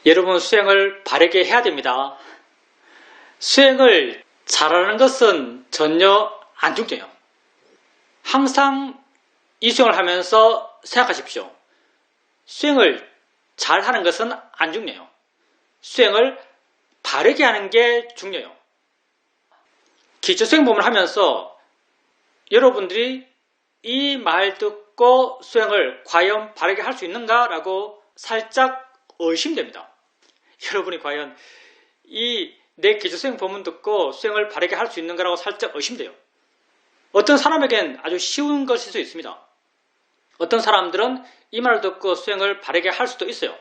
여러분 수행을 바르게 해야 됩니다. 수행을 잘하는 것은 전혀 안 중요해요. 항상 이 수행을 하면서 생각하십시오. 수행을 잘하는 것은 안 중요해요. 수행을 바르게 하는 게 중요해요. 기초수행법을 하면서 여러분들이 이 말 듣고 수행을 과연 바르게 할 수 있는가? 라고 살짝 의심됩니다. 여러분이 과연 이 내 기초수행 법문 듣고 수행을 바르게 할 수 있는가라고 살짝 의심돼요. 어떤 사람에겐 아주 쉬운 것일 수 있습니다. 어떤 사람들은 이 말을 듣고 수행을 바르게 할 수도 있어요.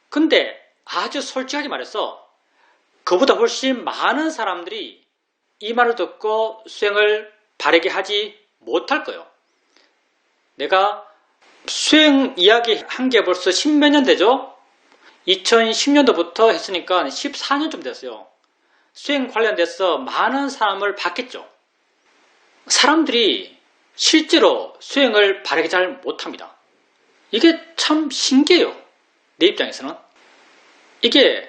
근데 아주 솔직하게 말해서 그보다 훨씬 많은 사람들이 이 말을 듣고 수행을 바르게 하지 못할 거예요. 내가 수행 이야기 한 게 벌써 10몇 년 되죠? 2010년도부터 했으니까 14년쯤 됐어요. 수행 관련돼서 많은 사람을 봤겠죠. 사람들이 실제로 수행을 바르게 잘 못합니다. 이게 참 신기해요. 내 입장에서는. 이게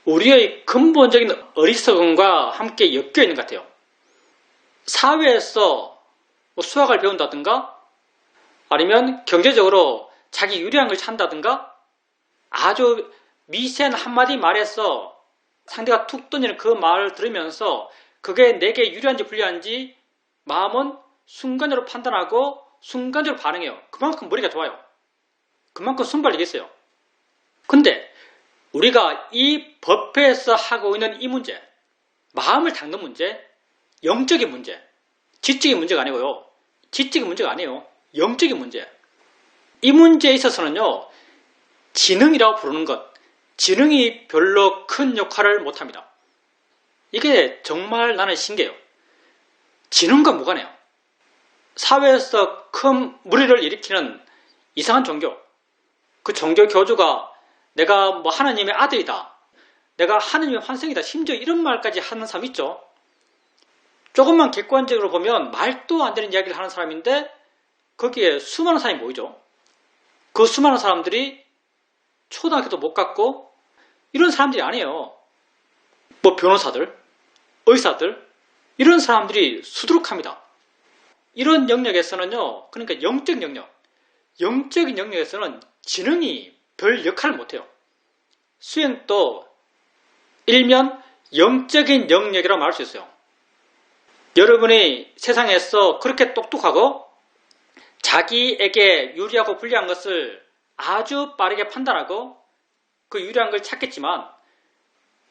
우리의 근본적인 어리석음과 함께 엮여 있는 것 같아요. 사회에서 수학을 배운다든가 아니면 경제적으로 자기 유리한 걸 찾는다든가 아주 미세한 한마디 말에서 상대가 툭 던지는 그 말을 들으면서 그게 내게 유리한지 불리한지 마음은 순간적으로 판단하고 순간적으로 반응해요. 그만큼 머리가 좋아요. 그만큼 순발력이 있어요. 근데 우리가 이 법회에서 하고 있는 이 문제, 마음을 닦는 문제, 영적인 문제, 지적인 문제가 아니고요. 지적인 문제가 아니에요. 영적인 문제. 이 문제에 있어서는요. 지능이라고 부르는 것, 지능이 별로 큰 역할을 못합니다. 이게 정말 나는 신기해요. 지능과 무관해요. 사회에서 큰 무리를 일으키는 이상한 종교, 그 종교 교주가 내가 하나님의 아들이다, 내가 하나님의 환생이다, 심지어 이런 말까지 하는 사람 있죠. 조금만 객관적으로 보면 말도 안 되는 이야기를 하는 사람인데 거기에 수많은 사람이 모이죠. 그 수많은 사람들이 초등학교도 못 갔고 이런 사람들이 아니에요. 변호사들, 의사들 이런 사람들이 수두룩합니다. 이런 영역에서는요. 그러니까 영적인 영역에서는 지능이 별 역할을 못해요. 수행도 일면 영적인 영역이라고 말할 수 있어요. 여러분이 세상에서 그렇게 똑똑하고 자기에게 유리하고 불리한 것을 아주 빠르게 판단하고 그 유리한 걸 찾겠지만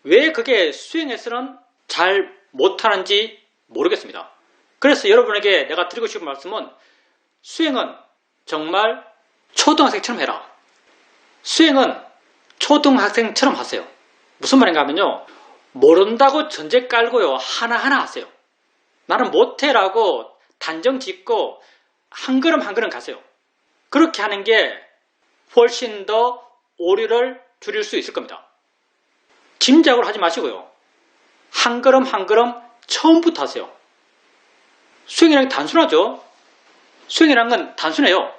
왜 그게 수행에서는 잘 못하는지 모르겠습니다. 그래서 여러분에게 내가 드리고 싶은 말씀은 수행은 정말 초등학생처럼 해라. 수행은 초등학생처럼 하세요. 무슨 말인가 하면요. 모른다고 전제 깔고요. 하나하나 하세요. 나는 못해라고 단정 짓고 한 걸음 한 걸음 가세요. 그렇게 하는 게 훨씬 더 오류를 줄일 수 있을 겁니다. 짐작을 하지 마시고요. 한 걸음 한 걸음 처음부터 하세요. 수행이란 게 단순하죠. 수행이란 건 단순해요.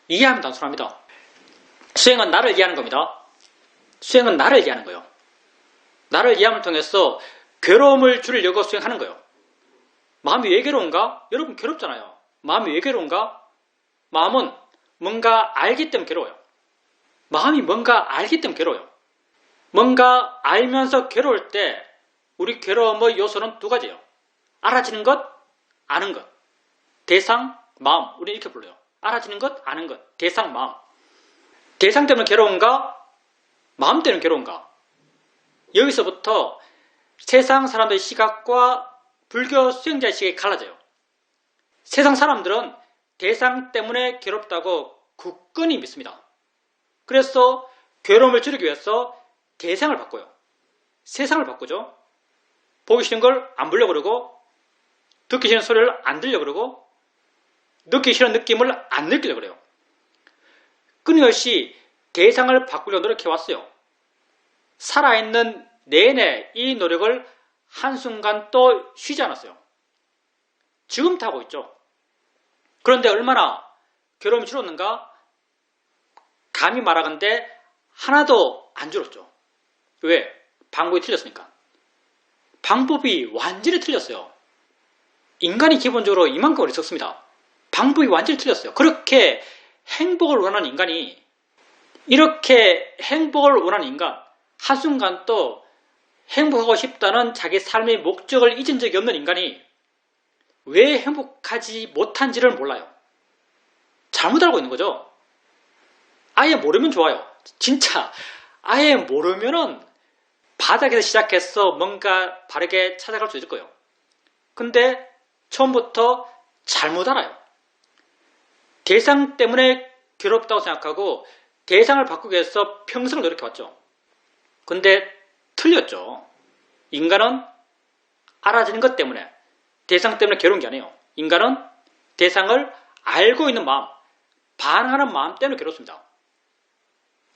이해하면 단순합니다. 수행은 나를 이해하는 겁니다. 수행은 나를 이해하는 거예요. 나를 이해함을 통해서 괴로움을 줄이려고 수행하는 거예요. 마음이 왜 괴로운가? 여러분 괴롭잖아요. 마음이 왜 괴로운가? 마음은 뭔가 알기 때문에 괴로워요. 마음이 뭔가 알기 때문에 괴로워요. 뭔가 알면서 괴로울 때 우리 괴로움의 요소는 두 가지예요. 알아지는 것, 아는 것. 대상, 마음. 우리 이렇게 불러요. 알아지는 것, 아는 것. 대상, 마음. 대상 때문에 괴로운가? 마음 때문에 괴로운가? 여기서부터 세상 사람들의 시각과 불교 수행자의 시각이 갈라져요. 세상 사람들은 대상 때문에 괴롭다고 굳건히 믿습니다. 그래서 괴로움을 줄이기 위해서 대상을 바꿔요. 세상을 바꾸죠. 보기 싫은 걸 안 보려고 그러고 듣기 싫은 소리를 안 들려고 그러고 느끼기 싫은 느낌을 안 느끼려고 그래요. 끊임없이 대상을 바꾸려고 노력해왔어요. 살아있는 내내 이 노력을 한순간 또 쉬지 않았어요. 지금도 하고 있죠. 그런데 얼마나 괴로움이 줄었는가? 감히 말하건대 하나도 안 줄었죠. 왜? 방법이 틀렸으니까. 방법이 완전히 틀렸어요. 인간이 기본적으로 이만큼 어리석습니다. 방법이 완전히 틀렸어요. 그렇게 행복을 원하는 인간이, 이렇게 행복을 원하는 인간, 한순간 또 행복하고 싶다는 자기 삶의 목적을 잊은 적이 없는 인간이 왜 행복하지 못한지를 몰라요. 잘못 알고 있는 거죠. 아예 모르면 좋아요. 진짜 아예 모르면은 바닥에서 시작해서 뭔가 바르게 찾아갈 수 있을 거예요. 근데 처음부터 잘못 알아요. 대상 때문에 괴롭다고 생각하고 대상을 바꾸기 위해서 평생을 노력해왔죠. 근데 틀렸죠. 인간은 알아지는 것 때문에, 대상 때문에 괴로운 게 아니에요. 인간은 대상을 알고 있는 마음, 반항하는 마음 때문에 괴롭습니다.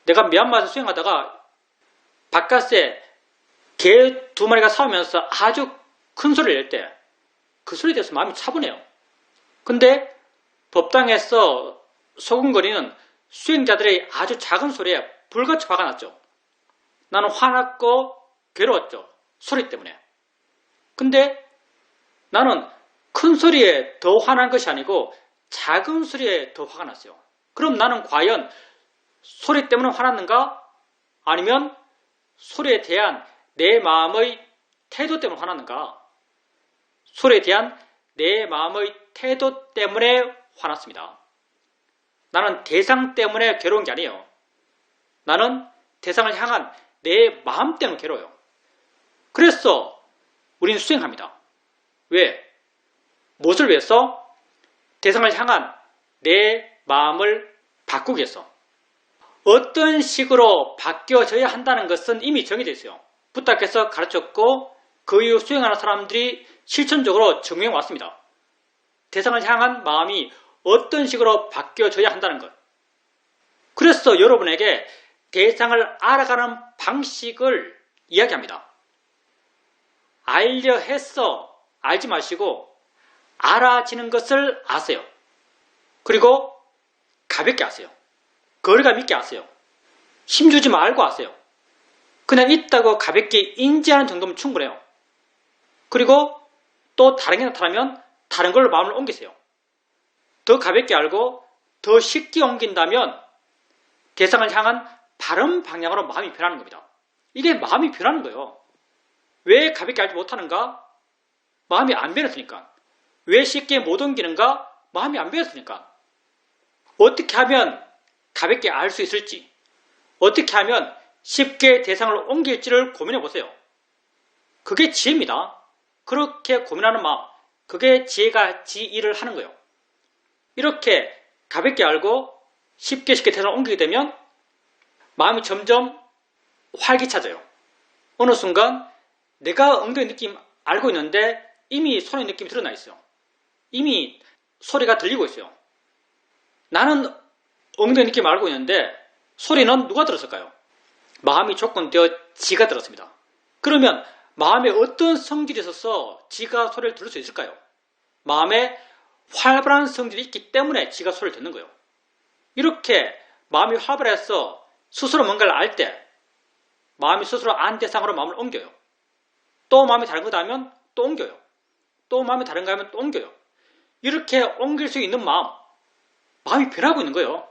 내가 미얀마에서 수행하다가 바깥에 개 2마리가 싸우면서 아주 큰 소리를 낼 때 그 소리에 대해서 마음이 차분해요. 근데 법당에서 소근거리는 수행자들의 아주 작은 소리에 불같이 화가 났죠. 나는 화났고 괴로웠죠. 소리 때문에. 근데 나는 큰 소리에 더 화난 것이 아니고 작은 소리에 더 화가 났어요. 그럼 나는 과연 소리 때문에 화났는가? 아니면 소리에 대한 내 마음의 태도 때문에 화났는가? 소리에 대한 내 마음의 태도 때문에 화났습니다. 나는 대상 때문에 괴로운 게 아니에요. 나는 대상을 향한 내 마음 때문에 괴로워요. 그래서 우리는 수행합니다. 왜? 무엇을 위해서? 대상을 향한 내 마음을 바꾸기 위해서. 어떤 식으로 바뀌어져야 한다는 것은 이미 정해져 있어요. 부탁해서 가르쳤고 그 이후 수행하는 사람들이 실천적으로 증명해 왔습니다. 대상을 향한 마음이 어떤 식으로 바뀌어져야 한다는 것. 그래서 여러분에게 대상을 알아가는 방식을 이야기합니다. 알려 했어 알지 마시고 알아지는 것을 아세요. 그리고 가볍게 아세요. 거리감 있게 아세요. 힘주지 말고 아세요. 그냥 있다고 가볍게 인지하는 정도면 충분해요. 그리고 또 다른 게 나타나면 다른 걸로 마음을 옮기세요. 더 가볍게 알고 더 쉽게 옮긴다면 대상을 향한 바른 방향으로 마음이 변하는 겁니다. 이게 마음이 변하는 거예요. 왜 가볍게 알지 못하는가? 마음이 안 변했으니까. 왜 쉽게 못 옮기는가? 마음이 안 변했으니까. 어떻게 하면 가볍게 알 수 있을지, 어떻게 하면 쉽게 대상을 옮길지를 고민해 보세요. 그게 지혜입니다. 그렇게 고민하는 마음, 그게 지혜가 지 일을 하는 거예요. 이렇게 가볍게 알고 쉽게 대상을 옮기게 되면 마음이 점점 활기차져요. 어느 순간 내가 엉덩이 느낌 알고 있는데 이미 손의 느낌이 드러나 있어요. 이미 소리가 들리고 있어요. 나는 엉덩이 느낌 알고 있는데 소리는 누가 들었을까요? 마음이 조건되어 지가 들었습니다. 그러면 마음에 어떤 성질이 있어서 지가 소리를 들을 수 있을까요? 마음에 활발한 성질이 있기 때문에 지가 소리를 듣는 거예요. 이렇게 마음이 활발해서 스스로 뭔가를 알 때 마음이 스스로 안 대상으로 마음을 옮겨요. 또 마음이 다른 거다 하면 또 옮겨요. 또 마음이 다른가 하면 또 옮겨요. 이렇게 옮길 수 있는 마음이 변하고 있는 거예요.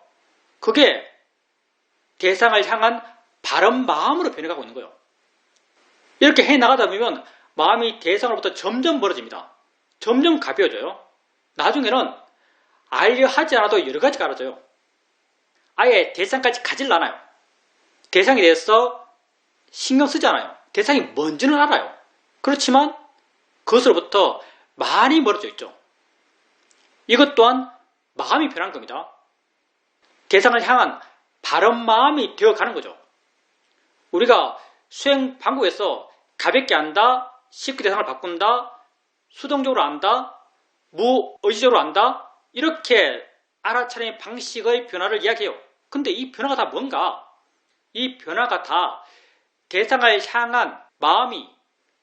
그게 대상을 향한 바른 마음으로 변해가고 있는 거예요. 이렇게 해나가다 보면 마음이 대상으로부터 점점 멀어집니다. 점점 가벼워져요. 나중에는 알려 하지 않아도 여러 가지가 알아져요. 아예 대상까지 가질 않아요. 대상에 대해서 신경 쓰지 않아요. 대상이 뭔지는 알아요. 그렇지만 그것으로부터 많이 멀어져 있죠. 이것 또한 마음이 변한 겁니다. 대상을 향한 바른 마음이 되어가는 거죠. 우리가 수행 방법에서 가볍게 안다, 쉽게 대상을 바꾼다, 수동적으로 안다, 무의지적으로 안다, 이렇게 알아차리는 방식의 변화를 이야기해요. 근데 이 변화가 다 뭔가? 이 변화가 다 대상을 향한 마음이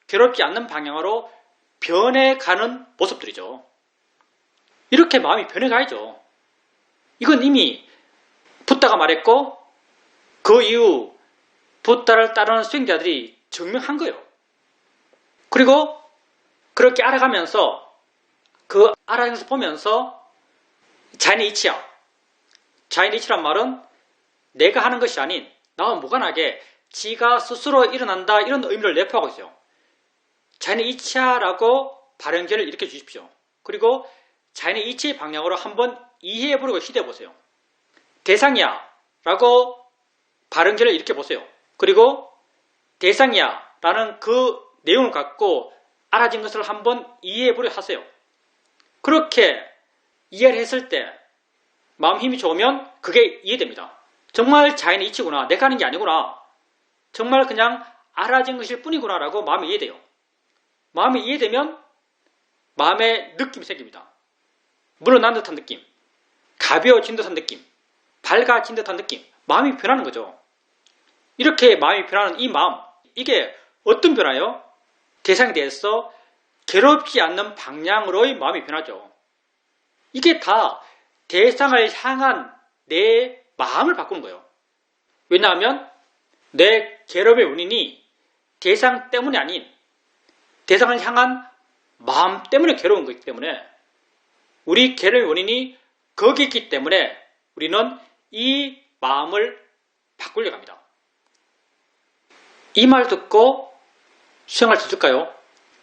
괴롭지 않는 방향으로 변해가는 모습들이죠. 이렇게 마음이 변해가야죠. 이건 이미 붓다가 말했고 그 이후 붓다를 따르는 수행자들이 증명한 거예요. 그리고 그렇게 알아가면서 그 알아가면서 보면서 자인의 이치야. 자인의 이치란 말은 내가 하는 것이 아닌 나와 무관하게 지가 스스로 일어난다 이런 의미를 내포하고 있어요. 자인의 이치야라고 발연결을 일으켜 주십시오. 그리고 자인의 이치의 방향으로 한번 이해해보려고 시도해보세요. 대상이야 라고 발연결을 일으켜 보세요. 그리고 대상이야 라는 그 내용을 갖고 알아진 것을 한번 이해해보려 하세요. 그렇게 이해를 했을 때 마음 힘이 좋으면 그게 이해됩니다. 정말 자연의 이치구나. 내가 하는 게 아니구나. 정말 그냥 알아진 것일 뿐이구나 라고 마음이 이해돼요. 마음이 이해되면 마음에 느낌이 생깁니다. 물어난 듯한 느낌, 가벼워진 듯한 느낌, 밝아진 듯한 느낌, 마음이 변하는 거죠. 이렇게 마음이 변하는 이 마음, 이게 어떤 변화예요? 대상에 대해서 괴롭지 않는 방향으로의 마음이 변하죠. 이게 다 대상을 향한 내 마음을 바꾸는 거예요. 왜냐하면 내 괴롭의 원인이 대상 때문이 아닌 대상을 향한 마음 때문에 괴로운 거기 때문에 우리 괴로움의 원인이 거기 있기 때문에 우리는 이 마음을 바꾸려고 합니다. 이 말 듣고 수행할 수 있을까요?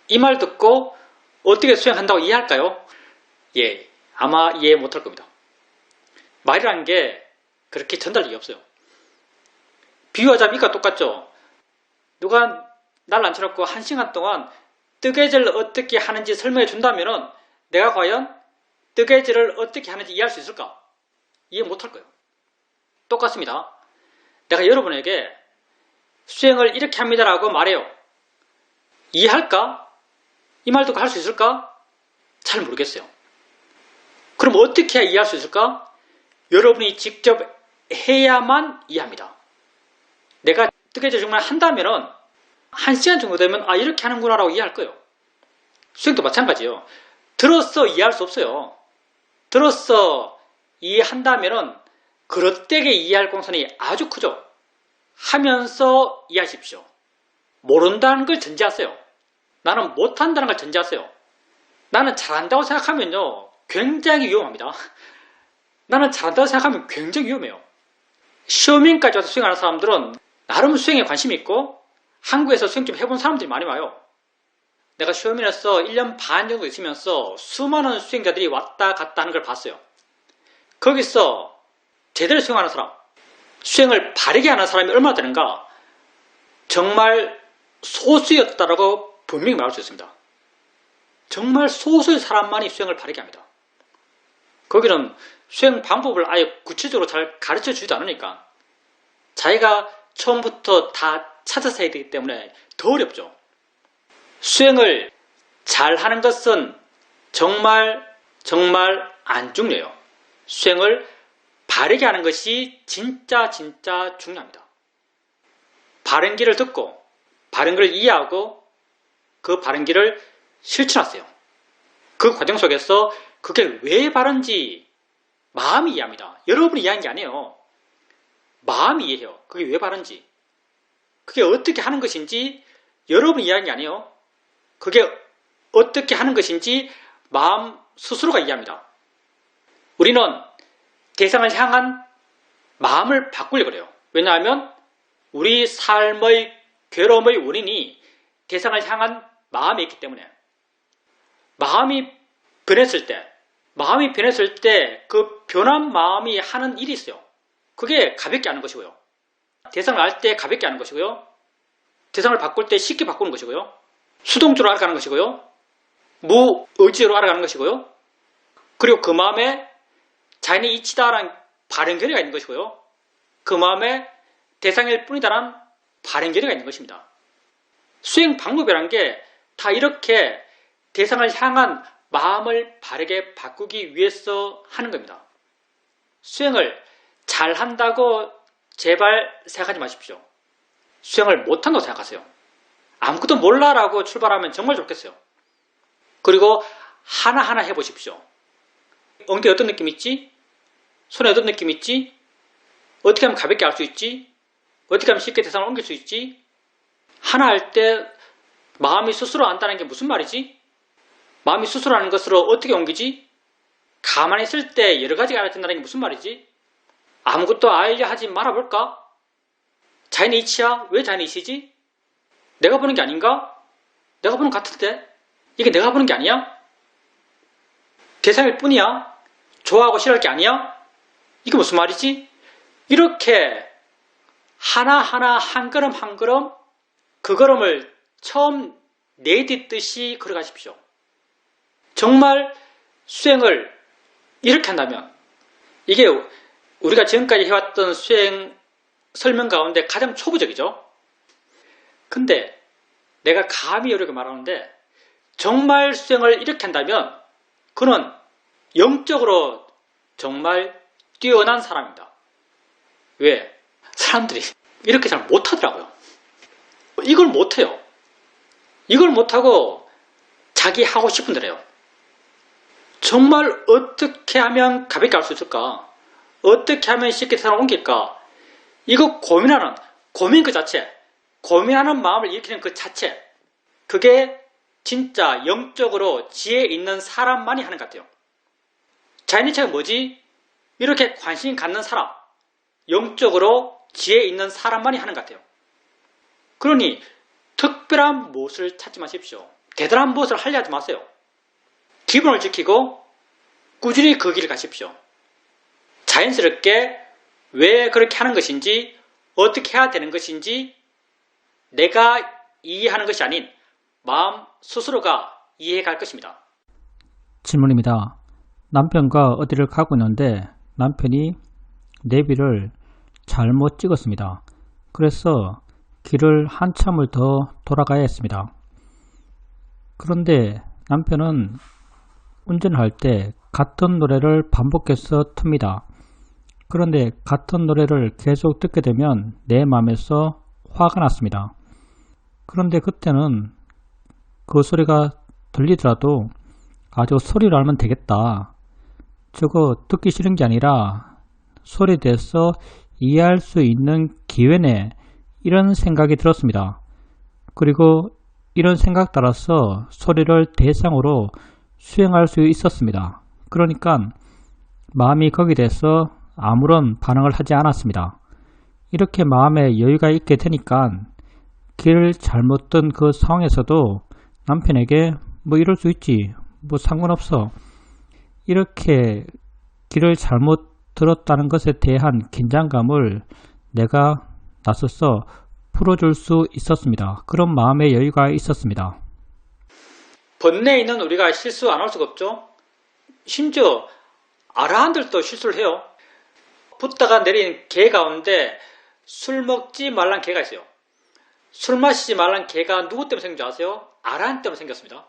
이 말 듣고 어떻게 수행한다고 이해할까요? 예, 아마 이해 못할 겁니다. 말이라는 게 그렇게 전달력이 없어요. 비유하자면 이과 똑같죠. 누가 날 앉혀놓고 1시간 동안 뜨개질을 어떻게 하는지 설명해 준다면 내가 과연 뜨개질을 어떻게 하는지 이해할 수 있을까? 이해 못할 거예요. 똑같습니다. 내가 여러분에게 수행을 이렇게 합니다라고 말해요. 이해할까? 이 말 듣고 할 수 있을까? 잘 모르겠어요. 그럼 어떻게 해야 이해할 수 있을까? 여러분이 직접 해야만 이해합니다. 내가 뜨개질 정말 한다면 1시간 정도 되면 아 이렇게 하는구나 라고 이해할 거예요. 수행도 마찬가지예요. 들어서 이해할 수 없어요. 들어서 이해한다면 그릇되게 이해할 공산이 아주 크죠. 하면서 이해하십시오. 모른다는 걸 전제하세요. 나는 못한다는 걸 전제하세요. 나는 잘한다고 생각하면요 굉장히 위험합니다. 나는 잘한다고 생각하면 굉장히 위험해요. 시험인까지 와서 수행하는 사람들은 나름 수행에 관심이 있고 한국에서 수행 좀 해본 사람들이 많이 와요. 내가 시험인에서 1년 반 정도 있으면서 수많은 수행자들이 왔다 갔다 하는 걸 봤어요. 거기서 제대로 수행하는 사람, 수행을 바르게 하는 사람이 얼마나 되는가? 정말 소수였다라고 분명히 말할 수 있습니다. 정말 소수의 사람만이 수행을 바르게 합니다. 거기는 수행 방법을 아예 구체적으로 잘 가르쳐 주지도 않으니까 자기가 처음부터 다 찾아서 해야 되기 때문에 더 어렵죠. 수행을 잘하는 것은 정말 안 중요해요. 수행을 바르게 하는 것이 진짜 중요합니다. 바른 길을 듣고 바른 걸 이해하고 그 바른 길을 실천하세요. 그 과정 속에서 그게 왜 바른지 마음이 이해합니다. 여러분이 이해한 게 아니에요. 마음이 이해해요. 그게 왜 바른지. 그게 어떻게 하는 것인지 여러분이 이해한 게 아니에요. 그게 어떻게 하는 것인지 마음 스스로가 이해합니다. 우리는 대상을 향한 마음을 바꾸려고 그래요. 왜냐하면 우리 삶의 괴로움의 원인이 대상을 향한 마음에 있기 때문에 마음이 변했을 때 그 변한 마음이 하는 일이 있어요. 그게 가볍게 하는 것이고요. 대상을 알 때 가볍게 하는 것이고요. 대상을 바꿀 때 쉽게 바꾸는 것이고요. 수동적으로 알아가는 것이고요. 무의지로 알아가는 것이고요. 그리고 그 마음에 자연의 이치다라는 바른 결의가 있는 것이고요. 그 마음에 대상일 뿐이다라는 바른 결의가 있는 것입니다. 수행 방법이라는 게 다 이렇게 대상을 향한 마음을 바르게 바꾸기 위해서 하는 겁니다. 수행을 잘한다고 제발 생각하지 마십시오. 수행을 못한다고 생각하세요. 아무것도 몰라라고 출발하면 정말 좋겠어요. 그리고 하나하나 해보십시오. 엉덩이 어떤 느낌 있지? 손에 어떤 느낌 있지? 어떻게 하면 가볍게 할 수 있지? 어떻게 하면 쉽게 대상을 옮길 수 있지? 하나 할 때 마음이 스스로 안다는 게 무슨 말이지? 마음이 스스로 하는 것으로 어떻게 옮기지? 가만히 있을 때 여러 가지가 알아진다는 게 무슨 말이지? 아무것도 알려 하지 말아볼까? 자연의 이치야? 왜 자연의 이치지? 내가 보는 게 아닌가? 내가 보는 것 같은데? 이게 내가 보는 게 아니야? 대상일 뿐이야? 좋아하고 싫어할 게 아니야? 이게 무슨 말이지? 이렇게 하나하나 한 걸음 한 걸음 그 걸음을 처음 내딛듯이 걸어가십시오. 정말 수행을 이렇게 한다면 이게 우리가 지금까지 해왔던 수행 설명 가운데 가장 초보적이죠. 근데 내가 감히 이렇게 말하는데 정말 수행을 이렇게 한다면 그는 영적으로 정말 뛰어난 사람입니다. 왜? 사람들이 이렇게 잘 못하더라고요. 이걸 못해요. 이걸 못하고 자기 하고 싶은 대로 해요. 정말 어떻게 하면 가볍게 할 수 있을까? 어떻게 하면 쉽게 세상을 옮길까? 이거 고민 그 자체, 고민하는 마음을 일으키는 그 자체, 그게 진짜 영적으로 지혜 있는 사람만이 하는 것 같아요. 자연이체가 뭐지? 이렇게 관심 갖는 사람, 영적으로 지혜 있는 사람만이 하는 것 같아요. 그러니 특별한 무엇을 찾지 마십시오. 대단한 무엇을 하려 하지 마세요. 기본을 지키고 꾸준히 그 길을 가십시오. 자연스럽게 왜 그렇게 하는 것인지, 어떻게 해야 되는 것인지 내가 이해하는 것이 아닌 마음 스스로가 이해해 갈 것입니다. 질문입니다. 남편과 어디를 가고 있는데 남편이 내비를 잘못 찍었습니다. 그래서 길을 한참을 더 돌아가야 했습니다. 그런데 남편은 운전할 때 같은 노래를 반복해서 틉니다. 그런데 같은 노래를 계속 듣게 되면 내 마음에서 화가 났습니다. 그런데 그때는 그 소리가 들리더라도 아주 소리를 알면 되겠다. 저거 듣기 싫은 게 아니라 소리에 대해서 이해할 수 있는 기회네. 이런 생각이 들었습니다. 그리고 이런 생각 따라서 소리를 대상으로 수행할 수 있었습니다. 그러니까 마음이 거기에 대해서 아무런 반응을 하지 않았습니다. 이렇게 마음에 여유가 있게 되니까 길을 잘못 든 그 상황에서도 남편에게 뭐 이럴 수 있지, 뭐 상관없어, 이렇게 길을 잘못 들었다는 것에 대한 긴장감을 내가 나서서 풀어줄 수 있었습니다. 그런 마음의 여유가 있었습니다. 번뇌에 있는 우리가 실수 안 할 수가 없죠. 심지어 아라한들도 실수를 해요. 붓다가 내린 개 가운데 술 먹지 말란 개가 있어요. 술 마시지 말란 개가 누구 때문에 생긴 줄 아세요? 아라한 때문에 생겼습니다.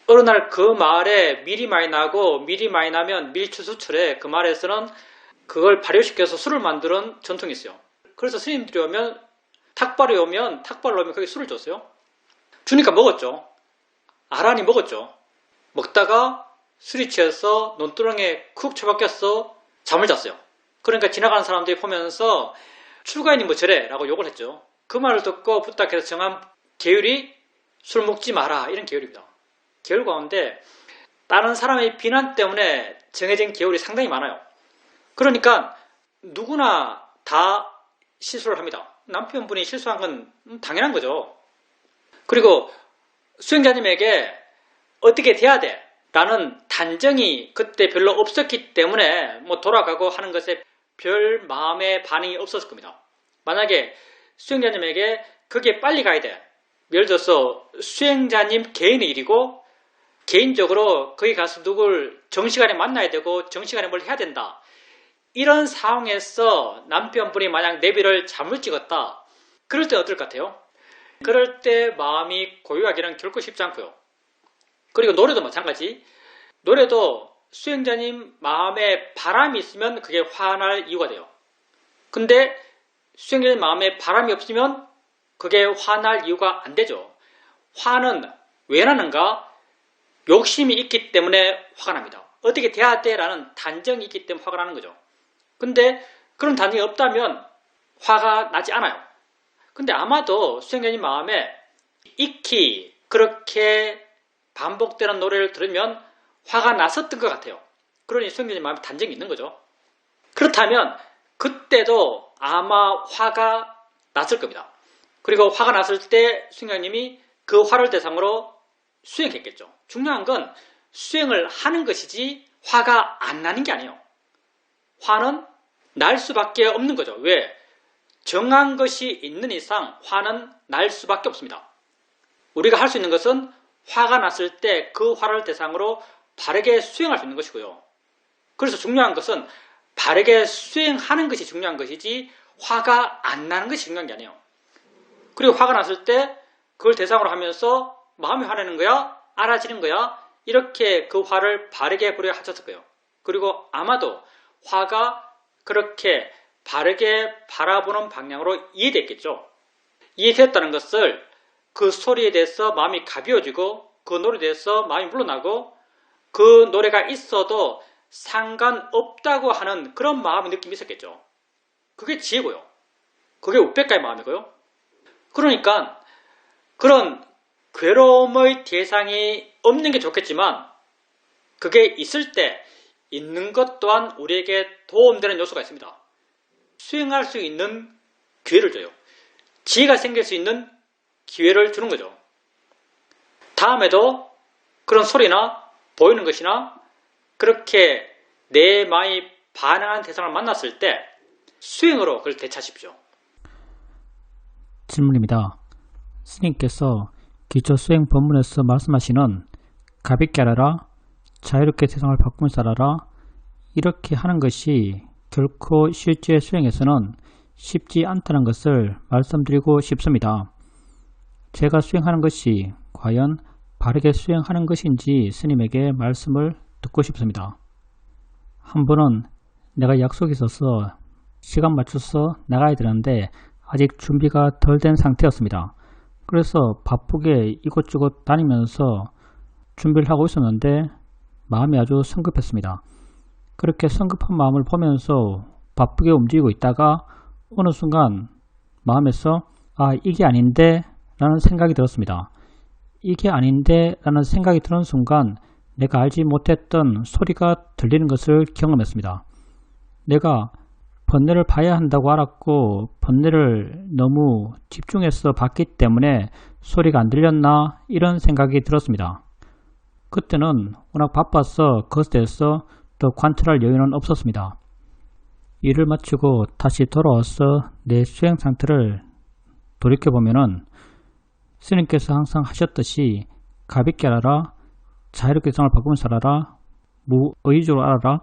어느 날 그 마을에 밀이 많이 나고, 밀이 많이 나면 밀추수철에 그 마을에서는 그걸 발효시켜서 술을 만드는 전통이 있어요. 그래서 스님들이 오면 탁발이 오면 탁발을 오면 거기 술을 줬어요. 주니까 먹었죠. 아란이 먹었죠. 먹다가 술이 취해서 논두렁에 쿡 처박혀서 잠을 잤어요. 그러니까 지나가는 사람들이 보면서 출가인이 뭐 저래 라고 욕을 했죠. 그 말을 듣고 부탁해서 정한 계율이 술 먹지 마라, 이런 계율입니다. 계율 가운데 다른 사람의 비난 때문에 정해진 계율이 상당히 많아요. 그러니까 누구나 다 실수를 합니다. 남편분이 실수한 건 당연한 거죠. 그리고 수행자님에게 어떻게 돼야 돼? 라는 단정이 그때 별로 없었기 때문에 뭐 돌아가고 하는 것에 별 마음의 반응이 없었을 겁니다. 만약에 수행자님에게 그게 빨리 가야 돼. 예를 들어서 수행자님 개인의 일이고 개인적으로 거기 가서 누굴 정시간에 만나야 되고 정시간에 뭘 해야 된다. 이런 상황에서 남편분이 만약 내비를 잘못 찍었다. 그럴 때 어떨 것 같아요? 그럴 때 마음이 고요하기는 결코 쉽지 않고요. 그리고 노래도 마찬가지. 노래도 수행자님 마음에 바람이 있으면 그게 화날 이유가 돼요. 근데 수행자님 마음에 바람이 없으면 그게 화날 이유가 안 되죠. 화는 왜 나는가? 욕심이 있기 때문에 화가 납니다. 어떻게 돼야 돼? 라는 단정이 있기 때문에 화가 나는 거죠. 근데 그런 단정이 없다면 화가 나지 않아요. 근데 아마도 수행자님 마음에 익히 그렇게 반복되는 노래를 들으면 화가 났었던 것 같아요. 그러니 수행자님 마음에 단정이 있는 거죠. 그렇다면 그때도 아마 화가 났을 겁니다. 그리고 화가 났을 때 수행자님이 그 화를 대상으로 수행했겠죠. 중요한 건 수행을 하는 것이지 화가 안 나는 게 아니에요. 화는 날 수밖에 없는 거죠. 왜? 정한 것이 있는 이상 화는 날 수밖에 없습니다. 우리가 할 수 있는 것은 화가 났을 때 그 화를 대상으로 바르게 수행할 수 있는 것이고요. 그래서 중요한 것은 바르게 수행하는 것이 중요한 것이지 화가 안 나는 것이 중요한 게 아니에요. 그리고 화가 났을 때 그걸 대상으로 하면서 마음이 화내는 거야? 알아지는 거야? 이렇게 그 화를 바르게 부려 하셨을 거예요. 그리고 아마도 화가 그렇게 바르게 바라보는 방향으로 이해됐겠죠. 이해됐다는 것을 그 소리에 대해서 마음이 가벼워지고 그 노래에 대해서 마음이 물러나고 그 노래가 있어도 상관없다고 하는 그런 마음의 느낌이 있었겠죠. 그게 지혜고요. 그게 우백가의 마음이고요. 그러니까 그런 괴로움의 대상이 없는 게 좋겠지만 그게 있을 때 있는 것 또한 우리에게 도움되는 요소가 있습니다. 수행할 수 있는 기회를 줘요. 지혜가 생길 수 있는 기회를 주는 거죠. 다음에도 그런 소리나 보이는 것이나 그렇게 내 마음이 반응하는 대상을 만났을 때 수행으로 그걸 대처하십시오. 질문입니다. 스님께서 기초 수행 법문에서 말씀하시는 가볍게 알아라, 자유롭게 세상을 바꾸면서 알아라, 이렇게 하는 것이 결코 실제 수행에서는 쉽지 않다는 것을 말씀드리고 싶습니다. 제가 수행하는 것이 과연 바르게 수행하는 것인지 스님에게 말씀을 듣고 싶습니다. 한 번은 내가 약속이 있어서 시간 맞춰서 나가야 되는데 아직 준비가 덜 된 상태였습니다. 그래서 바쁘게 이곳저곳 다니면서 준비를 하고 있었는데 마음이 아주 성급했습니다. 그렇게 성급한 마음을 보면서 바쁘게 움직이고 있다가 어느 순간 마음에서 이게 아닌데 라는 생각이 들었습니다. 이게 아닌데 라는 생각이 드는 순간 내가 알지 못했던 소리가 들리는 것을 경험했습니다. 내가 번뇌를 봐야 한다고 알았고 번뇌를 너무 집중해서 봤기 때문에 소리가 안 들렸나 이런 생각이 들었습니다. 그때는 워낙 바빠서 그것에 대해서 더 관찰할 여유는 없었습니다. 일을 마치고 다시 돌아와서 내 수행 상태를 돌이켜보면은 스님께서 항상 하셨듯이 가볍게 알아라, 자유롭게 세상을 바꾸면서 알아라, 무의지로 알아라,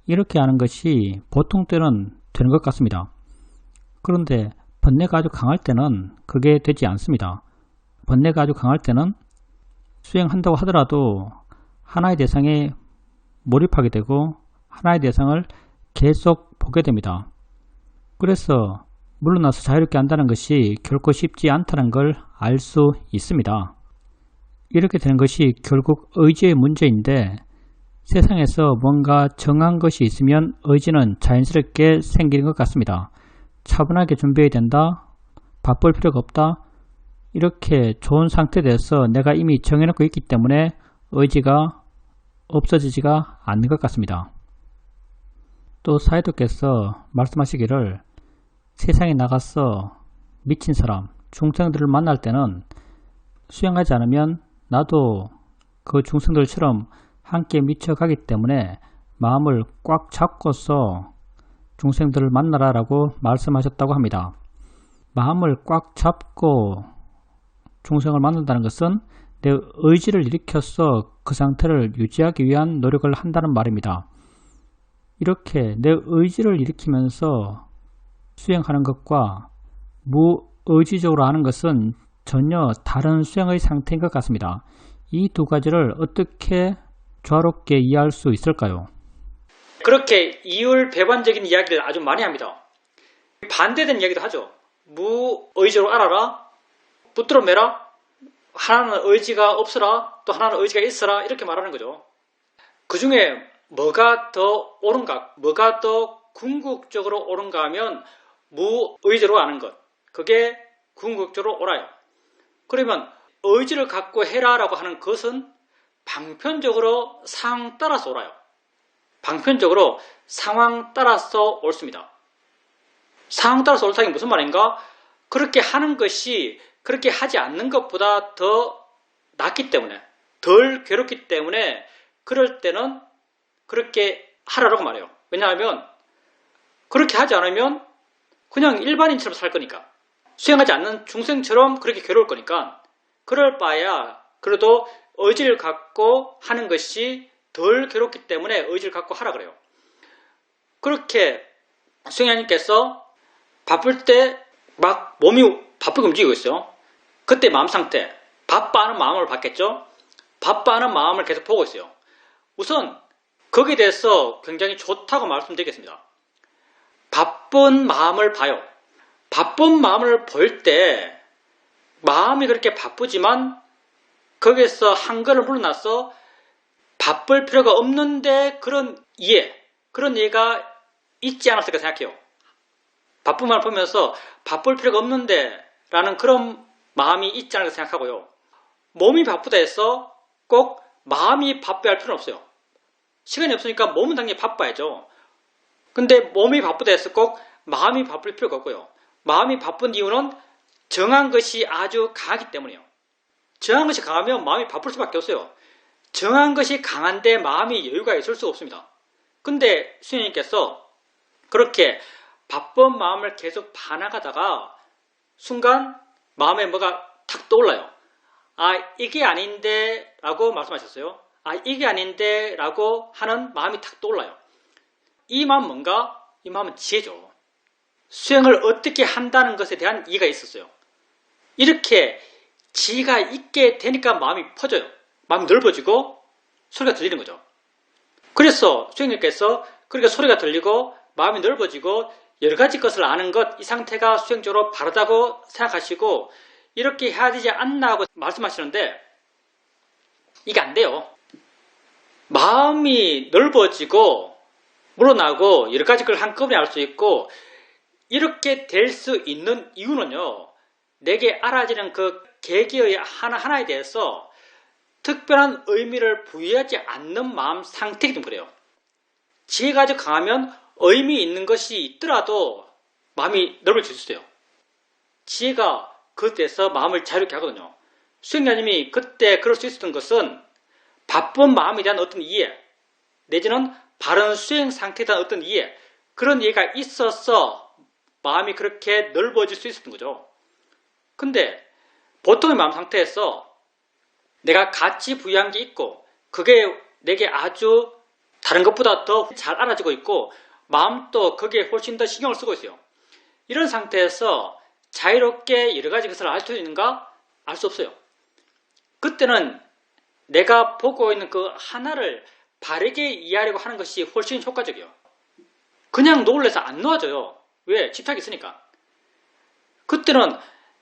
이렇게 하는 것이 보통 때는 되는 것 같습니다. 그런데 번뇌가 아주 강할 때는 그게 되지 않습니다. 번뇌가 아주 강할 때는 수행한다고 하더라도 하나의 대상에 몰입하게 되고 하나의 대상을 계속 보게 됩니다. 그래서 물러나서 자유롭게 한다는 것이 결코 쉽지 않다는 걸 알 수 있습니다. 이렇게 되는 것이 결국 의지의 문제인데 세상에서 뭔가 정한 것이 있으면 의지는 자연스럽게 생기는 것 같습니다. 차분하게 준비해야 된다, 바쁠 필요가 없다, 이렇게 좋은 상태에 대해서 내가 이미 정해놓고 있기 때문에 의지가 없어지지가 않는 것 같습니다. 또 사이도께서 말씀하시기를 세상에 나가서 미친 사람, 중생들을 만날 때는 수행하지 않으면 나도 그 중생들처럼 함께 미쳐가기 때문에 마음을 꽉 잡고서 중생들을 만나라 라고 말씀하셨다고 합니다. 마음을 꽉 잡고 중생을 만난다는 것은 내 의지를 일으켜서 그 상태를 유지하기 위한 노력을 한다는 말입니다. 이렇게 내 의지를 일으키면서 수행하는 것과 무의지적으로 하는 것은 전혀 다른 수행의 상태인 것 같습니다. 이 두 가지를 어떻게 조화롭게 이해할 수 있을까요? 그렇게 이율배반적인 이야기를 아주 많이 합니다. 반대된 이야기도 하죠. 무의지로 알아라, 붙들어 매라, 하나는 의지가 없어라, 또 하나는 의지가 있어라, 이렇게 말하는 거죠. 그 중에 뭐가 더 옳은가, 뭐가 더 궁극적으로 옳은가 하면 무의지로 하는 것, 그게 궁극적으로 옳아요. 그러면 의지를 갖고 해라라고 하는 것은 방편적으로 상황 따라서 옳아요. 방편적으로 상황 따라서 옳습니다. 상황 따라서 옳다는 게 무슨 말인가? 그렇게 하는 것이 그렇게 하지 않는 것보다 더 낫기 때문에, 덜 괴롭기 때문에 그럴 때는 그렇게 하라고 말해요. 왜냐하면 그렇게 하지 않으면 그냥 일반인처럼 살 거니까, 수행하지 않는 중생처럼 그렇게 괴로울 거니까, 그럴 바에야 그래도 의지를 갖고 하는 것이 덜 괴롭기 때문에 의지를 갖고 하라 그래요. 그렇게 수행자님께서 바쁠 때 막 몸이 바쁘게 움직이고 있어요. 그때 마음 상태, 바빠하는 마음을 봤겠죠? 바빠하는 마음을 계속 보고 있어요. 우선 거기에 대해서 굉장히 좋다고 말씀드리겠습니다. 바쁜 마음을 봐요. 바쁜 마음을 볼 때 마음이 그렇게 바쁘지만 거기에서 한걸음 물러나서 바쁠 필요가 없는데 그런 이해가 있지 않았을까 생각해요. 바쁜 마음을 보면서 바쁠 필요가 없는데 라는 그런 마음이 있지 않을까 생각하고요. 몸이 바쁘다 해서 꼭 마음이 바빠야 할 필요는 없어요. 시간이 없으니까 몸은 당연히 바빠야죠. 근데 몸이 바쁘다 해서 꼭 마음이 바쁠 필요가 없고요. 마음이 바쁜 이유는 정한 것이 아주 강하기 때문이에요. 정한 것이 강하면 마음이 바쁠 수밖에 없어요. 정한 것이 강한데 마음이 여유가 있을 수가 없습니다. 근데 수녀님께서 그렇게 바쁜 마음을 계속 봐나가다가 순간 마음에 뭐가 탁 떠올라요. 아, 이게 아닌데 라고 말씀하셨어요. 아, 이게 아닌데 라고 하는 마음이 탁 떠올라요. 이 마음은 뭔가? 이 마음은 지혜죠. 수행을 어떻게 한다는 것에 대한 이해가 있었어요. 이렇게 지혜가 있게 되니까 마음이 퍼져요. 마음이 넓어지고 소리가 들리는 거죠. 그래서 수행님께서 그렇게 소리가 들리고 마음이 넓어지고 여러 가지 것을 아는 것, 이 상태가 수행적으로 바르다고 생각하시고 이렇게 해야 되지 않나 하고 말씀하시는데 이게 안 돼요. 마음이 넓어지고 물어나고 여러 가지 걸 한꺼번에 알 수 있고 이렇게 될 수 있는 이유는요. 내게 알아지는 그 계기의 하나하나에 대해서 특별한 의미를 부여하지 않는 마음 상태이기 때문에 그래요. 지혜가 아주 강하면 의미 있는 것이 있더라도 마음이 넓어질 수 있어요. 지혜가 그때서 마음을 자유롭게 하거든요. 수행자님이 그때 그럴 수 있었던 것은 바쁜 마음에 대한 어떤 이해, 내지는 바른 수행 상태에 대한 어떤 이해, 그런 이해가 있어서 마음이 그렇게 넓어질 수 있었던 거죠. 근데 보통의 마음 상태에서 내가 가치 부여한 게 있고 그게 내게 아주 다른 것보다 더 잘 알아지고 있고 마음도 거기에 훨씬 더 신경을 쓰고 있어요. 이런 상태에서 자유롭게 여러 가지 것을 알 수 있는가? 알 수 없어요. 그때는 내가 보고 있는 그 하나를 바르게 이해하려고 하는 것이 훨씬 효과적이에요. 그냥 놓으려서 안 놓아져요. 왜? 집착이 있으니까. 그때는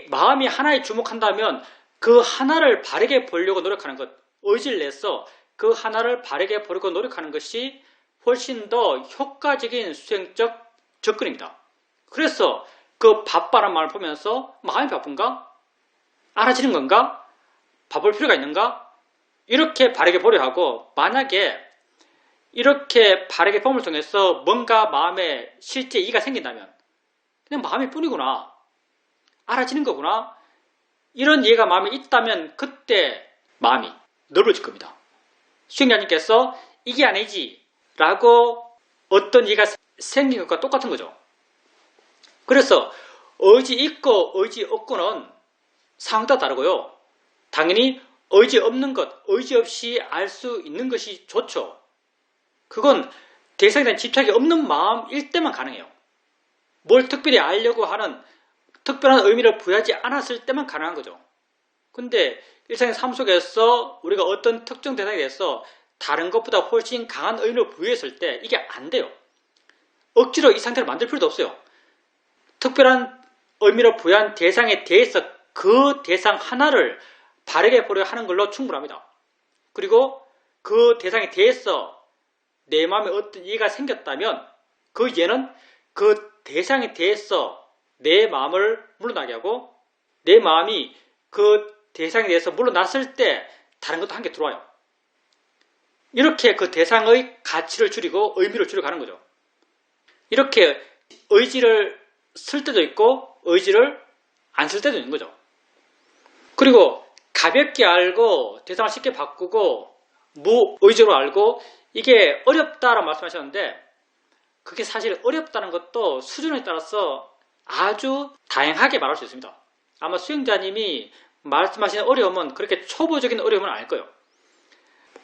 마음이 하나에 주목한다면 그 하나를 바르게 보려고 노력하는 것, 의지를 내서 그 하나를 바르게 보려고 노력하는 것이 훨씬 더 효과적인 수행적 접근입니다. 그래서 그 바빠란 말을 보면서 마음이 바쁜가? 알아지는 건가? 바쁠 필요가 있는가? 이렇게 바르게 보려 하고 만약에 이렇게 바르게 봄을 통해서 뭔가 마음에 실제 이해가 생긴다면 그냥 마음이 뿐이구나. 알아지는 거구나. 이런 이해가 마음에 있다면 그때 마음이 넓어질 겁니다. 수행자님께서 이게 아니지 라고 어떤 이해가 생긴 것과 똑같은 거죠. 그래서 의지 있고 의지 없고는 상황도 다르고요. 당연히 의지 없는 것, 의지 없이 알 수 있는 것이 좋죠. 그건 대상에 대한 집착이 없는 마음일 때만 가능해요. 뭘 특별히 알려고 하는 특별한 의미를 부여하지 않았을 때만 가능한 거죠. 근데 일상의 삶 속에서 우리가 어떤 특정 대상에 대해서 다른 것보다 훨씬 강한 의미를 부여했을 때 이게 안 돼요. 억지로 이 상태를 만들 필요도 없어요. 특별한 의미를 부여한 대상에 대해서 그 대상 하나를 바르게 보려 하는 걸로 충분합니다. 그리고 그 대상에 대해서 내 마음에 어떤 이해가 생겼다면 그 이해는 그 대상에 대해서 내 마음을 물러나게 하고 내 마음이 그 대상에 대해서 물러났을 때 다른 것도 함께 들어와요. 이렇게 그 대상의 가치를 줄이고 의미를 줄여가는 거죠. 이렇게 의지를 쓸 때도 있고 의지를 안 쓸 때도 있는 거죠. 그리고 가볍게 알고 대상을 쉽게 바꾸고 무의지로 알고 이게 어렵다라고 말씀하셨는데 그게 사실 어렵다는 것도 수준에 따라서 아주 다양하게 말할 수 있습니다. 아마 수행자님이 말씀하시는 어려움은 그렇게 초보적인 어려움은 아닐 거예요.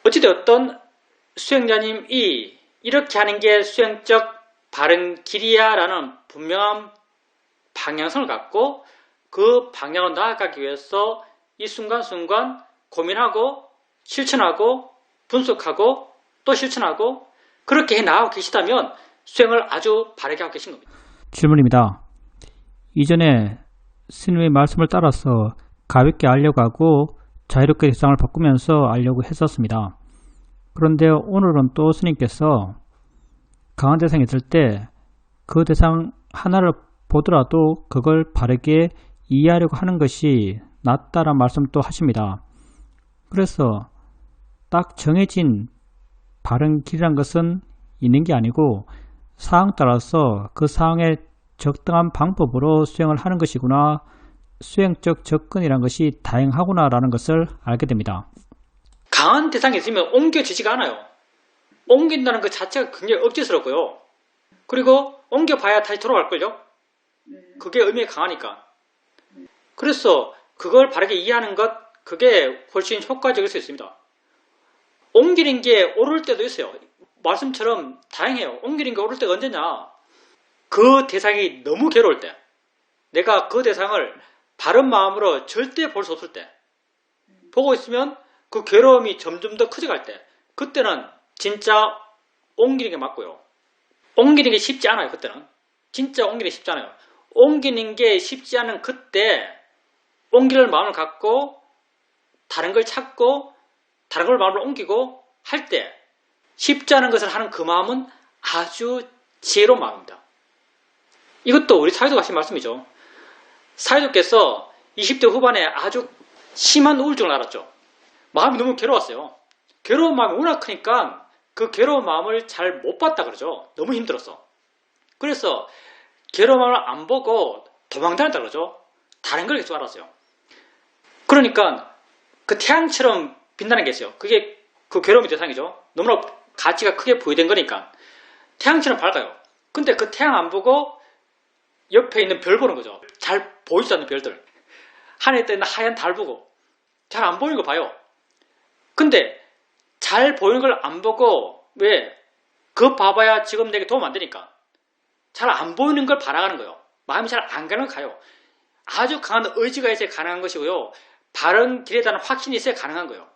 어찌되었든 수행자님이 이렇게 하는 게 수행적 바른 길이야 라는 분명한 방향성을 갖고 그 방향으로 나아가기 위해서 이 순간순간 고민하고 실천하고 분석하고 또 실천하고 그렇게 해나가고 계시다면 수행을 아주 바르게 하고 계신 겁니다. 질문입니다. 이전에 스님의 말씀을 따라서 가볍게 알려고 하고 자유롭게 대상을 바꾸면서 알려고 했었습니다. 그런데 오늘은 또 스님께서 강한 대상이 있을 때 그 대상 하나를 보더라도 그걸 바르게 이해하려고 하는 것이 낫다라는 말씀 또 하십니다. 그래서 딱 정해진 바른 길이란 것은 있는 게 아니고 상황 따라서 그 상황에 적당한 방법으로 수행을 하는 것이구나, 수행적 접근이란 것이 다양하구나 라는 것을 알게 됩니다. 강한 대상이 있으면 옮겨지지가 않아요. 옮긴다는 것 자체가 굉장히 억지스럽고요. 그리고 옮겨봐야 다시 돌아갈걸요? 그게 의미가 강하니까. 그래서 그걸 바르게 이해하는 것, 그게 훨씬 효과적일 수 있습니다. 옮기는 게 옳을 때도 있어요. 말씀처럼 다양해요. 옮기는 게 옳을 때가 언제냐? 그 대상이 너무 괴로울 때, 내가 그 대상을 바른 마음으로 절대 볼 수 없을 때, 보고 있으면 그 괴로움이 점점 더 커져갈 때, 그때는 진짜 옮기는 게 맞고요. 옮기는 게 쉽지 않아요. 그때는 진짜 옮기는 게 쉽지 않아요. 옮기는 게 쉽지 않은 그때 옮길 마음을 갖고 다른 걸 찾고 다른 걸 마음을 옮기고 할 때 쉽지 않은 것을 하는 그 마음은 아주 지혜로운 마음입니다. 이것도 우리 사유도가 하신 말씀이죠. 사유도께서 20대 후반에 아주 심한 우울증을 앓았죠. 마음이 너무 괴로웠어요. 괴로운 마음이 워낙 크니까 그 괴로운 마음을 잘 못 봤다 그러죠. 너무 힘들었어. 그래서 괴로운 마음을 안 보고 도망다녔다 그러죠. 다른 걸 계속 알았어요. 그러니까 그 태양처럼 빛나는 게 있어요. 그게 그 괴로움의 대상이죠. 너무나 가치가 크게 부여된 거니까 태양처럼 밝아요. 근데 그 태양 안 보고 옆에 있는 별 보는 거죠. 잘 보이지 않는 별들. 하늘에 떠 있는 하얀 달 보고 잘 안 보이는 거 봐요. 근데 잘 보이는 걸 안 보고 왜? 그거 봐봐야 지금 내게 도움 안 되니까. 잘 안 보이는 걸 바라가는 거예요. 마음이 잘 안 가는 걸 가요. 아주 강한 의지가 있어야 가능한 것이고요. 바른 길에 대한 확신이 있어야 가능한 거예요.